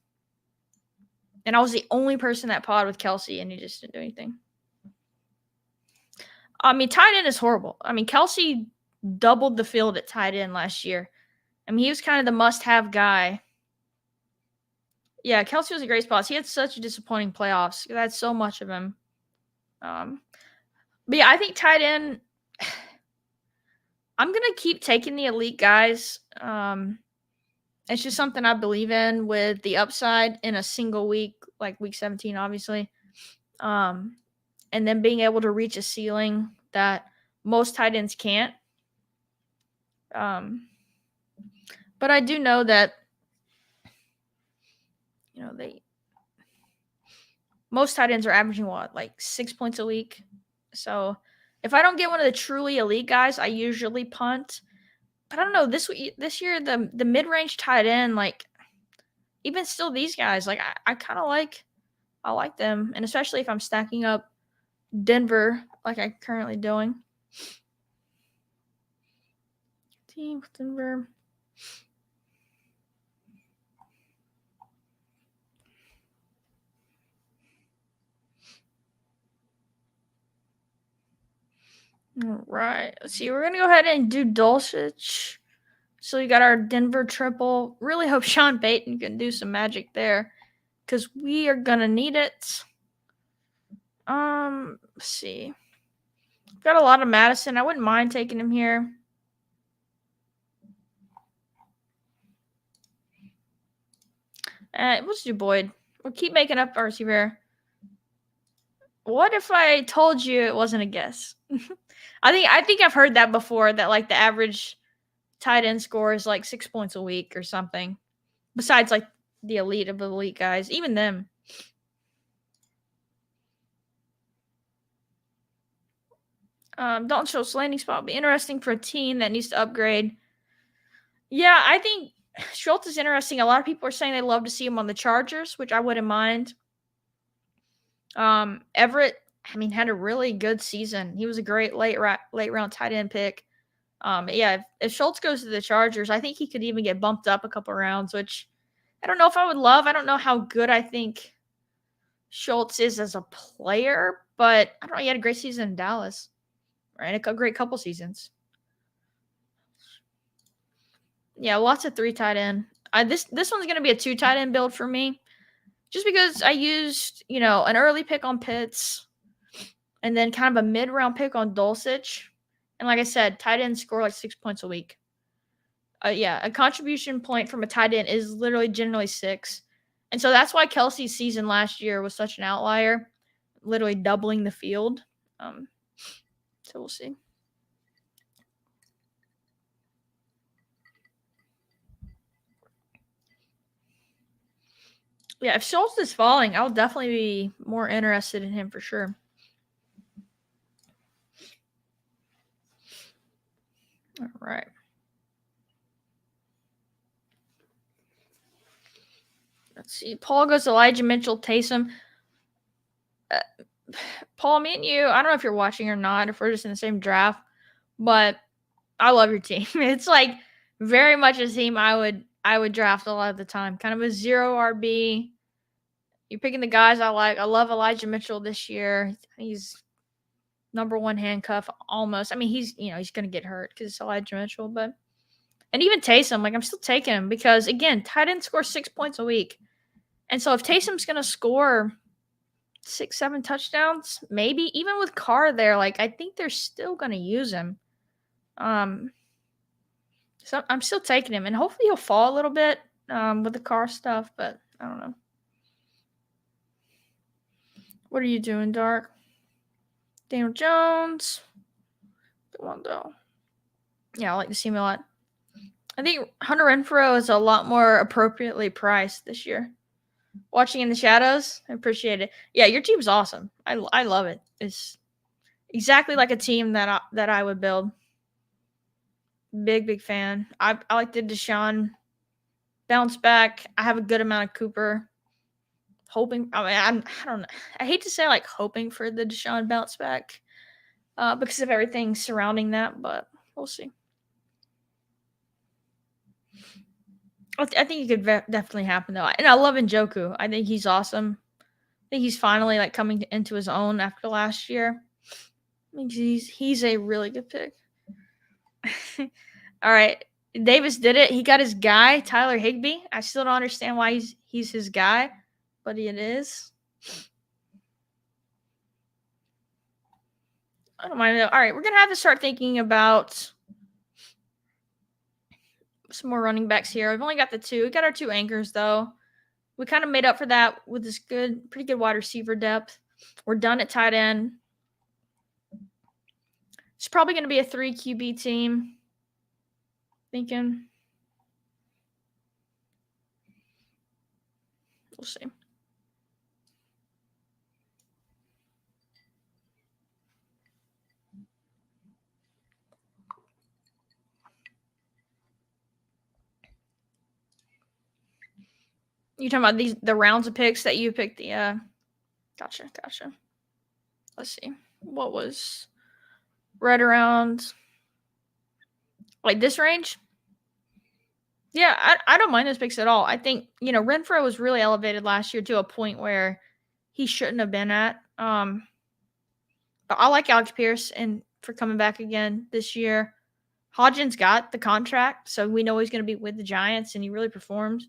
and I was the only person that pod with Kelsey, and he just didn't do anything. I mean, tight end is horrible. I mean, Kelsey doubled the field at tight end last year. I mean, he was kind of the must-have guy. Yeah, Kelsey was a great spot. He had such a disappointing playoffs. I had so much of him. Um, but yeah, I think tight end. I'm gonna keep taking the elite guys. It's just something I believe in with the upside in a single week, like week 17, obviously. Um, and then being able to reach a ceiling that most tight ends can't. Um, but I do know that they most tight ends are averaging what, like 6 points a week. So if I don't get one of the truly elite guys, I usually punt. But I don't know, this year the mid range tight end, like even still these guys, like I kind of I like them, and especially if I'm stacking up Denver like I'm currently doing. Team Denver. All right. Let's see. We're gonna go ahead and do Dulcich. So we got our Denver triple. Really hope Sean Payton can do some magic there, because we are gonna need it. Let's see. Got a lot of Madison. I wouldn't mind taking him here. Let's do Boyd. We'll keep making up our receiver. What if I told you it wasn't a guess? I think I've heard that before, that like the average tight end score is like 6 points a week or something. Besides like the elite of the elite guys, even them. Dalton Schultz landing spot will be interesting for a team that needs to upgrade. Yeah, I think Schultz is interesting. A lot of people are saying they love to see him on the Chargers, which I wouldn't mind. Everett, I mean, had a really good season. He was a great late round tight end pick. Yeah, if Schultz goes to the Chargers, I think he could even get bumped up a couple rounds, which I don't know if I would love. I don't know how good I think Schultz is as a player, but I don't know. He had a great season in Dallas, right? A great couple seasons. Yeah, lots of 3 tight end. This one's gonna be a 2 tight end build for me, just because I used an early pick on Pitts, and then kind of a mid round pick on Dulcich, and like I said, tight ends score like 6 points a week. Yeah, a contribution point from a tight end is literally generally 6, and so that's why Kelsey's season last year was such an outlier, literally doubling the field. So we'll see. Yeah, if Schultz is falling, I'll definitely be more interested in him for sure. All right. Let's see. Paul goes Elijah Mitchell, Taysom. Paul, me and you, I don't know if you're watching or not, if we're just in the same draft, but I love your team. It's like very much a team I would draft a lot of the time. Kind of a zero RB. You're picking the guys I like. I love Elijah Mitchell this year. He's number 1 handcuff almost. I mean, he's gonna get hurt because it's Elijah Mitchell, and even Taysom, like I'm still taking him because again, tight end scores 6 points a week. And so if Taysom's gonna score 6, 7 touchdowns, maybe even with Carr there, like I think they're still gonna use him. So I'm still taking him, and hopefully he'll fall a little bit with the Carr stuff, but I don't know. What are you doing, Dark? Daniel Jones. Come on, though. Yeah, I like to see him a lot. I think Hunter Renfrow is a lot more appropriately priced this year. Watching in the shadows, I appreciate it. Yeah, your team's awesome. I love it. It's exactly like a team that I would build. Big fan. I like the Deshaun bounce back. I have a good amount of Cooper. Hoping. I mean, I don't know. I hate to say like hoping for the Deshaun bounce back, because of everything surrounding that, but we'll see. I think it could definitely happen though, and I love Njoku. I think he's awesome. I think he's finally like coming into his own after last year. He's a really good pick. All right. Davis did it. He got his guy, Tyler Higbee. I still don't understand why he's his guy, but it is. I don't mind it. All right, we're gonna have to start thinking about some more running backs here. We've only got the two. We got our two anchors though. We kind of made up for that with this pretty good wide receiver depth. We're done at tight end. It's probably going to be a 3 QB team. Thinking. We'll see. You talking about the rounds of picks that you picked? The gotcha. Let's see. What was right around like this range? Yeah, I don't mind those picks at all. I think Renfro was really elevated last year to a point where he shouldn't have been at. But I like Alex Pierce and for coming back again this year. Hodgins got the contract, so we know he's going to be with the Giants, and he really performed.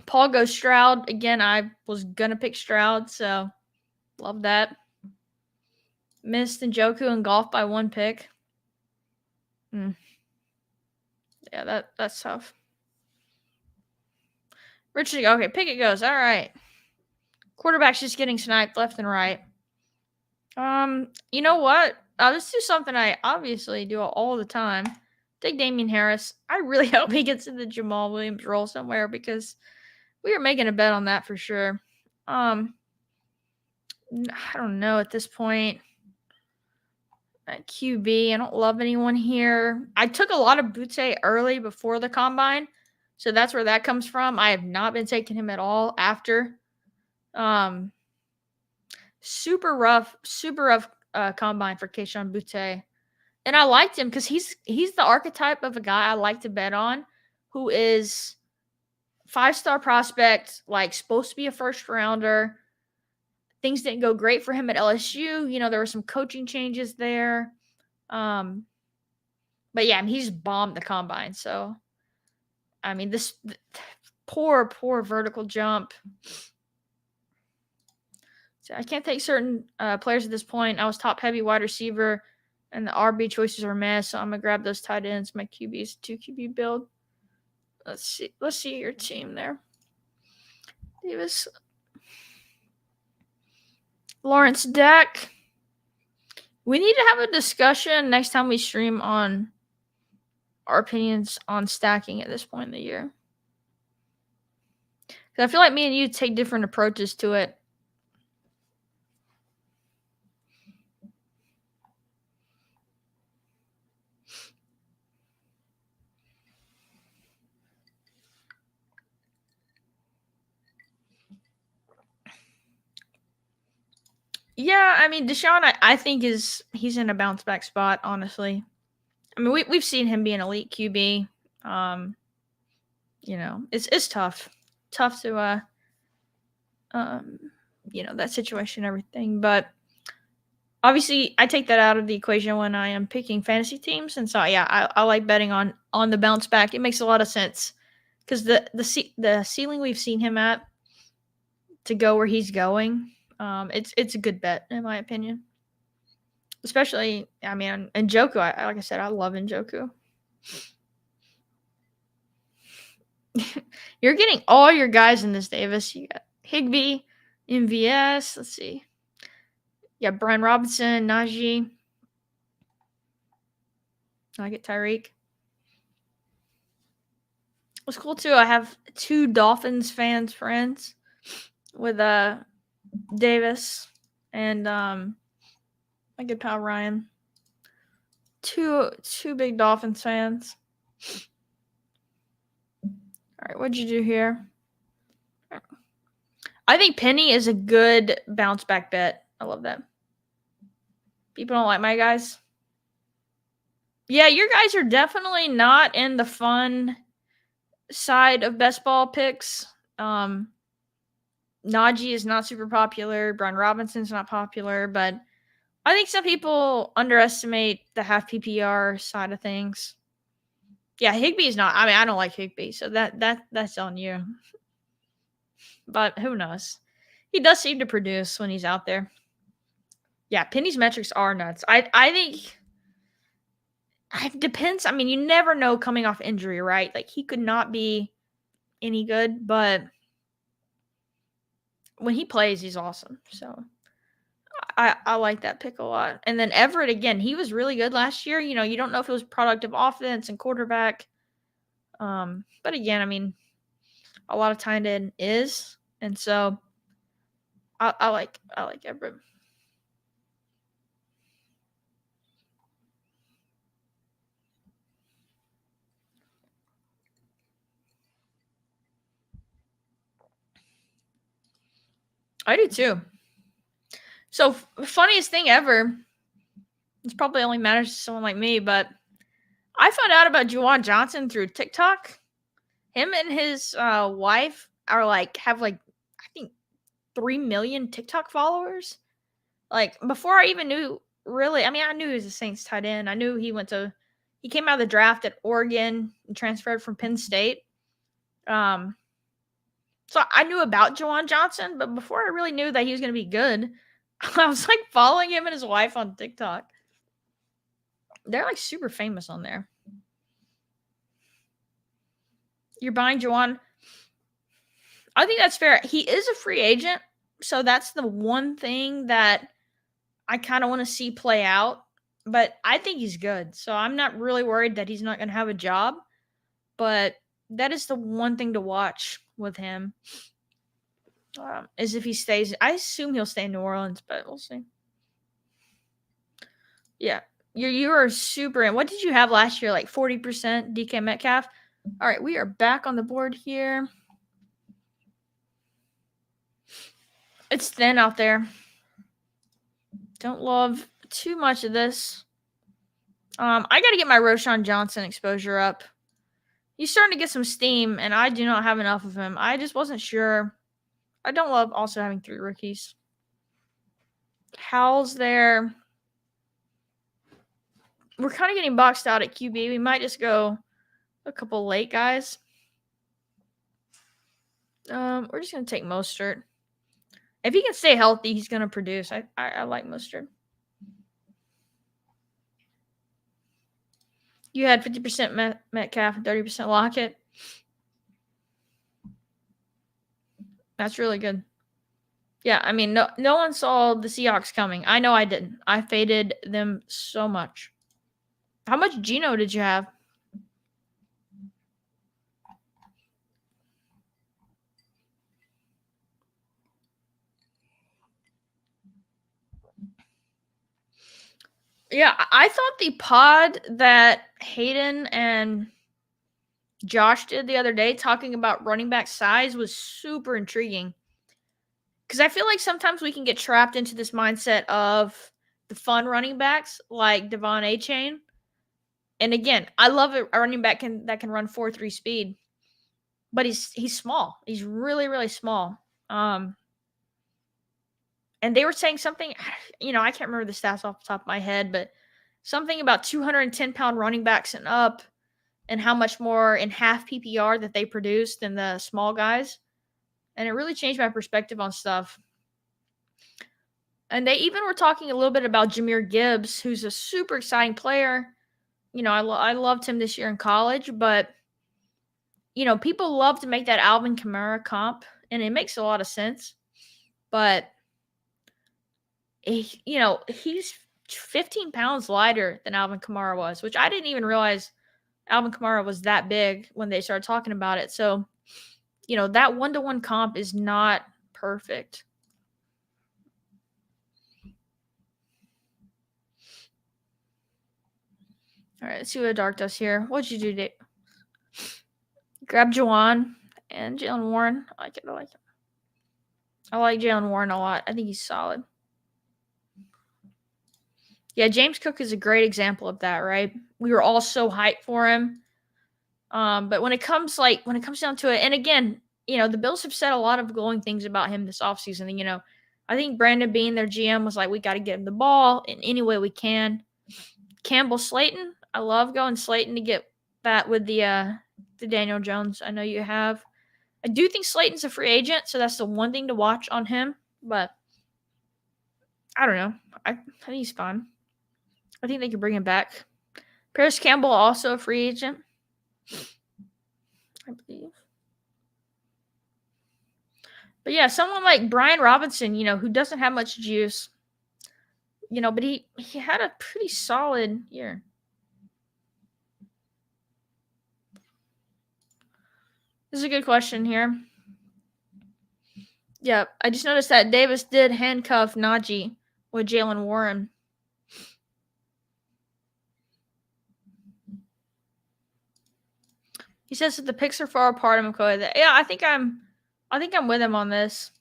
Paul goes Stroud. Again, I was going to pick Stroud, so love that. Missed Njoku and golf by 1 pick. Yeah, that's tough. Richard, okay, Pickett goes. All right. Quarterback's just getting sniped left and right. You know what? Let's do something I obviously do all the time. Take Damian Harris. I really hope he gets in the Jamal Williams role somewhere because we are making a bet on that for sure. I don't know at this point. At QB, I don't love anyone here. I took a lot of Butte early before the combine, so that's where that comes from. I have not been taking him at all after. Super rough combine for Keishon Butte. And I liked him because he's the archetype of a guy I like to bet on who is 5-star prospect, like supposed to be a first rounder. Things didn't go great for him at LSU. There were some coaching changes there. But yeah, he's bombed the combine. So, this poor vertical jump. So I can't take certain players at this point. I was top heavy wide receiver, and the RB choices are a mess. So I'm gonna grab those tight ends. My QB is 2 QB build. Let's see your team there. Davis, Lawrence, Dak. We need to have a discussion next time we stream on our opinions on stacking at this point in the year. Because I feel like me and you take different approaches to it. Yeah, Deshaun, I think he's in a bounce back spot. Honestly, we've seen him be an elite QB. It's tough to that situation and everything. But obviously, I take that out of the equation when I am picking fantasy teams, and so yeah, I like betting on the bounce back. It makes a lot of sense because the ceiling we've seen him at to go where he's going. It's a good bet in my opinion. Especially, Njoku. Like I said, I love Njoku. You're getting all your guys in this, Davis. You got Higbee, MVS. Let's see. Yeah, Brian Robinson, Najee. I get Tyreek. What's cool too, I have 2 Dolphins fans friends with Davis and my good pal Ryan. Two big Dolphins fans. All right, what'd you do here? I think Penny is a good bounce back bet. I love that. People don't like my guys. Yeah, your guys are definitely not in the fun side of best ball picks. Najee is not super popular. Brian Robinson's not popular, but I think some people underestimate the half PPR side of things. Yeah, Higbee's not. I mean, I don't like Higbee, so that's on you. But who knows? He does seem to produce when he's out there. Yeah, Penny's metrics are nuts. I think it depends. I mean, you never know coming off injury, right? Like he could not be any good, but when he plays, he's awesome. So I like that pick a lot. And then Everett again, he was really good last year. You know, you don't know if it was product of offense and quarterback. But again, I mean, a lot of tight end is, and so I like Everett. I do too. So funniest thing ever. This probably only matters to someone like me, but I found out about Juwan Johnson through TikTok. Him and his wife are have I think 3 million TikTok followers. Like before I even knew really, I mean I knew he was a Saints tight end. I knew he came out of the draft at Oregon and transferred from Penn State. Um so I knew about Juwan Johnson, but before I really knew that he was gonna be good, I was like following him and his wife on TikTok. They're like super famous on there. You're buying Juwan. I think that's fair. He is a free agent, so that's the one thing that I kind of want to see play out. But I think he's good, so I'm not really worried that he's not going to have a job. But that is the one thing to watch with him, is if he stays. I assume he'll stay in New Orleans, but we'll see. Yeah, you are super in. What did you have last year? Like 40% DK Metcalf. All right, we are back on the board here. It's thin out there. Don't love too much of this. I got to get my Roschon Johnson exposure up. He's starting to get some steam, and I do not have enough of him. I just wasn't sure. I don't love also having 3 rookies. Howell's there. We're kind of getting boxed out at QB. We might just go a couple late guys. We're just going to take Mostert. If he can stay healthy, he's going to produce. I like Mostert. You had 50% Metcalf and 30% Lockett. That's really good. Yeah, I mean, no one saw the Seahawks coming. I know I didn't. I faded them so much. How much Geno did you have? Yeah, I thought the pod that Hayden and Josh did the other day talking about running back size was super intriguing. Because I feel like sometimes we can get trapped into this mindset of the fun running backs like Devon Achane. And again, I love a running back that can run 4.3 speed, but he's small. He's really, really small. And they were saying something, I can't remember the stats off the top of my head, but something about 210-pound running backs and up, and how much more in half PPR that they produce than the small guys. And it really changed my perspective on stuff. And they even were talking a little bit about Jahmyr Gibbs, who's a super exciting player. I loved him this year in college, but, people love to make that Alvin Kamara comp, and it makes a lot of sense. But, he's 15 pounds lighter than Alvin Kamara was, which I didn't even realize Alvin Kamara was that big when they started talking about it. So, that 1-to-1 comp is not perfect. All right, let's see what Dark does here. What'd you do, Dave? Grab Juwan and Jalen Warren. I like it. I like Jalen Warren a lot. I think he's solid. Yeah, James Cook is a great example of that, right? We were all so hyped for him. But when it comes down to it, and again, the Bills have said a lot of glowing things about him this offseason. And, I think Brandon Bean, their GM, was like, we got to get him the ball in any way we can. Campbell Slayton, I love going Slayton to get that with the Daniel Jones. I know you have. I do think Slayton's a free agent, so that's the one thing to watch on him. But I don't know. I think he's fine. I think they could bring him back. Paris Campbell, also a free agent, I believe. But yeah, someone like Brian Robinson, who doesn't have much juice, but he had a pretty solid year. This is a good question here. Yeah, I just noticed that Davis did handcuff Najee with Jalen Warren. He says that the picks are far apart. I'm okay with it. Yeah, I think I'm with him on this.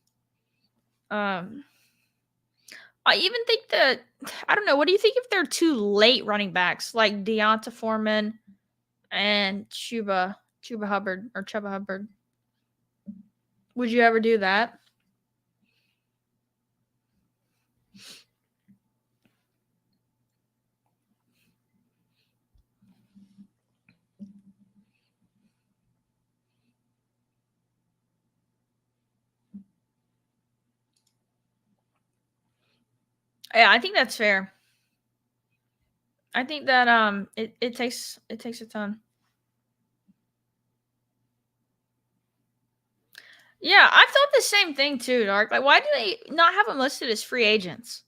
I even think that, I don't know. What do you think if they're two late running backs like Deonta Foreman and Chuba Hubbard or Chuba Hubbard? Would you ever do that? Yeah, I think that's fair. I think that it takes a ton. Yeah, I thought the same thing too, Dark. Like, why do they not have them listed as free agents?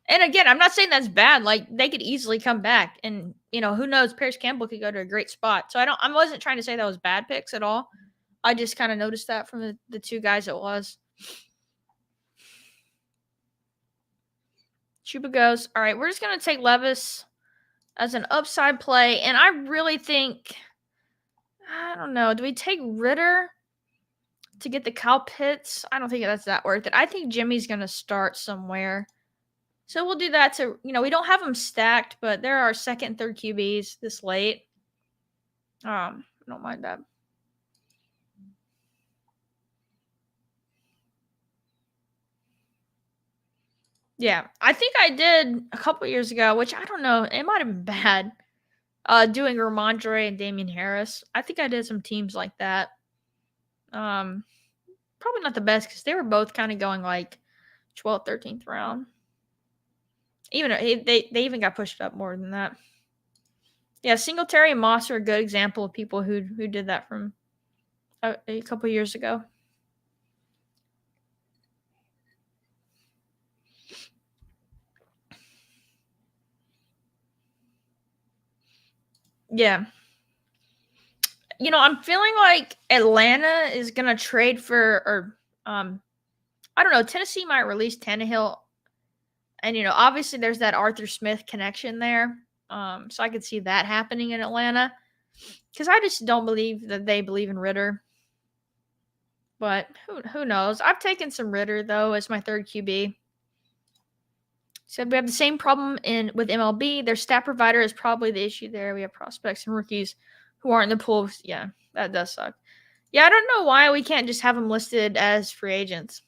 And again, I'm not saying that's bad. Like, they could easily come back, and who knows? Paris Campbell could go to a great spot. So I wasn't trying to say that was bad picks at all. I just kind of noticed that from the two guys it was. Chuba goes, all right, we're just gonna take Levis as an upside play, and I really think, I don't know, do we take Ritter to get the Kyle Pitts? I don't think that's that worth it. I think Jimmy's gonna start somewhere. So we'll do that to, we don't have them stacked, but there are second and third QBs this late. I don't mind that. Yeah, I think I did a couple years ago, which I don't know, it might have been bad. Doing Ramondre and Damian Harris. I think I did some teams like that. Probably not the best because they were both kind of going like 12th, 13th round. Even they even got pushed up more than that. Yeah, Singletary and Moss are a good example of people who did that from a couple years ago. Yeah. I'm feeling like Atlanta is gonna trade for, or I don't know, Tennessee might release Tannehill, and obviously there's that Arthur Smith connection there. So I could see that happening in Atlanta, because I just don't believe that they believe in Ritter. But who knows? I've taken some Ritter though as my third QB. So we have the same problem with MLB. Their stat provider is probably the issue there. We have prospects and rookies who aren't in the pool. Yeah, that does suck. Yeah, I don't know why we can't just have them listed as free agents.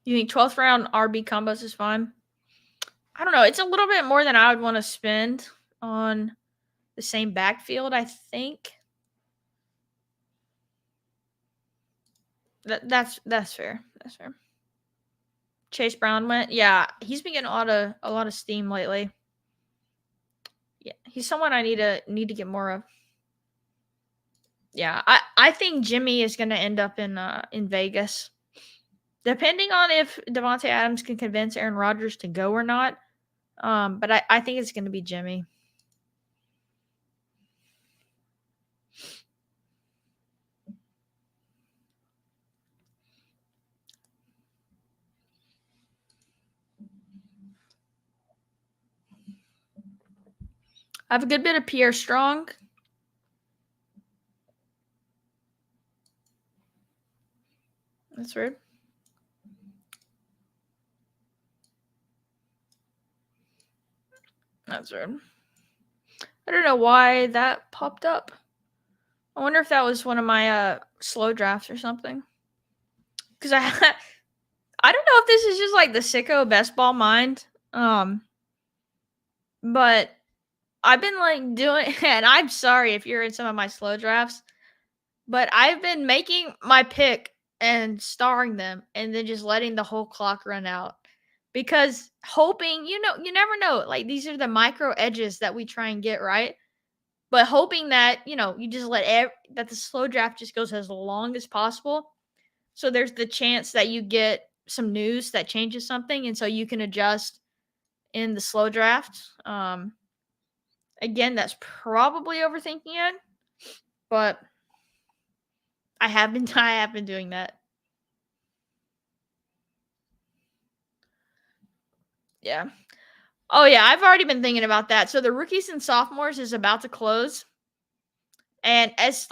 You think 12th round RB combos is fine? I don't know. It's a little bit more than I would want to spend on the same backfield, I think. That's fair. That's fair. Chase Brown went. Yeah, he's been getting a lot of steam lately. Yeah, he's someone I need to get more of. Yeah, I think Jimmy is going to end up in Vegas, depending on if Devontae Adams can convince Aaron Rodgers to go or not. But I think it's going to be Jimmy. I have a good bit of Pierre Strong. That's weird. That's weird. I don't know why that popped up. I wonder if that was one of my slow drafts or something. Because I I don't know if this is just like the sicko best ball mind. But I've been like doing, and I'm sorry if you're in some of my slow drafts, but I've been making my pick and starring them and then just letting the whole clock run out. Because hoping, you never know. Like these are the micro edges that we try and get, right? But hoping that, you just that the slow draft just goes as long as possible. So there's the chance that you get some news that changes something and so you can adjust in the slow draft. Again, that's probably overthinking it, but I have been I have been doing that. Yeah. Oh yeah, I've already been thinking about that. So the rookies and sophomores is about to close. And as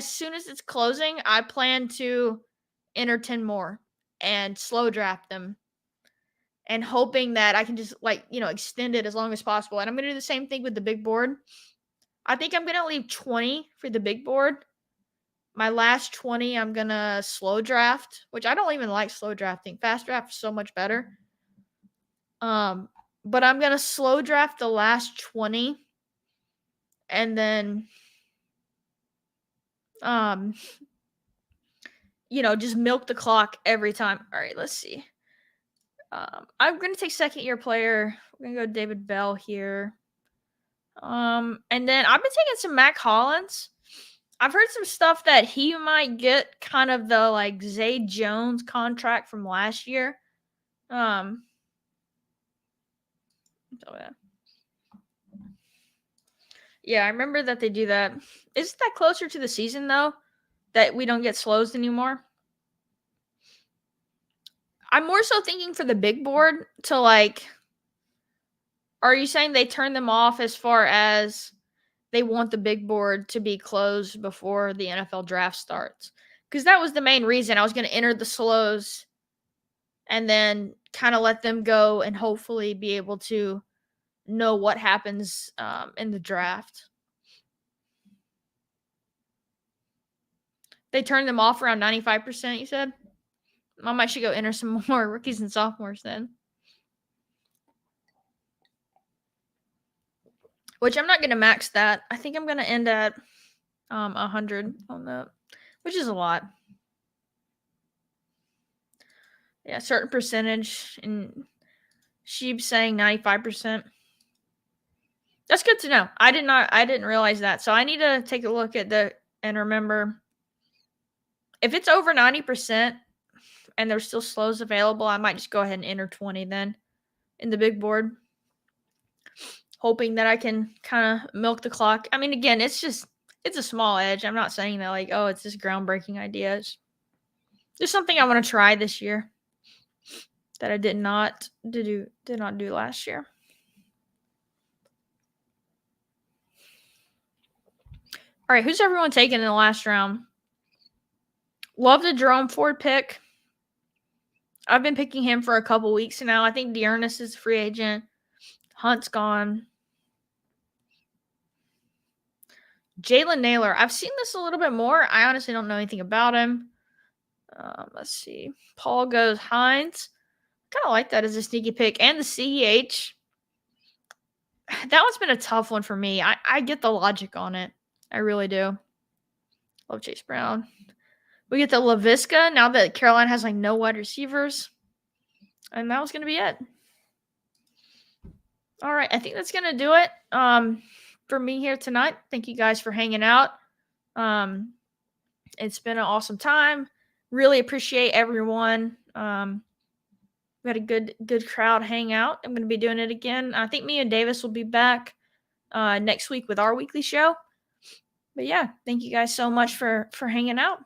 soon as it's closing, I plan to enter 10 more and slow draft them and hoping that I can just extend it as long as possible. And I'm going to do the same thing with the big board. I think I'm going to leave 20 for the big board. My last 20 I'm going to slow draft, which I don't even like slow drafting. Fast draft is so much better. But I'm going to slow draft the last 20 and then just milk the clock every time. All right, let's see. I'm gonna take second year player. We're gonna go David Bell here. And then I've been taking some Mac Hollins. I've heard some stuff that he might get kind of the like Zay Jones contract from last year. So yeah, I remember that they do that. Isn't that closer to the season though? That we don't get slows anymore? I'm more so thinking for the big board to like, are you saying they turn them off as far as they want the big board to be closed before the NFL draft starts? Because that was the main reason I was going to enter the slows and then kind of let them go and hopefully be able to know what happens in the draft. They turned them off around 95%, you said? I might should go enter some more rookies and sophomores then. Which I'm not going to max that. I think I'm going to end at 100 on that, which is a lot. Yeah, certain percentage, and she's saying 95%. That's good to know. I didn't realize that. So I need to take a look at and remember if it's over 90% and there's still slows available, I might just go ahead and enter 20 then in the big board, hoping that I can kind of milk the clock. I mean, again, it's a small edge. I'm not saying that like, oh, it's this groundbreaking idea. It's just something I want to try this year that I did not do last year. All right, who's everyone taking in the last round? Love the Jerome Ford pick. I've been picking him for a couple weeks now. I think Dearness is a free agent. Hunt's gone. Jalen Naylor. I've seen this a little bit more. I honestly don't know anything about him. Let's see. Paul goes Hines. Kind of like that as a sneaky pick. And the CEH. That one's been a tough one for me. I get the logic on it. I really do. Love Chase Brown. We get the LaVisca now that Carolina has like no wide receivers. And that was going to be it. All right. I think that's going to do it for me here tonight. Thank you guys for hanging out. It's been an awesome time. Really appreciate everyone. We had a good crowd hang out. I'm going to be doing it again. I think me and Davis will be back next week with our weekly show. But yeah, thank you guys so much for hanging out.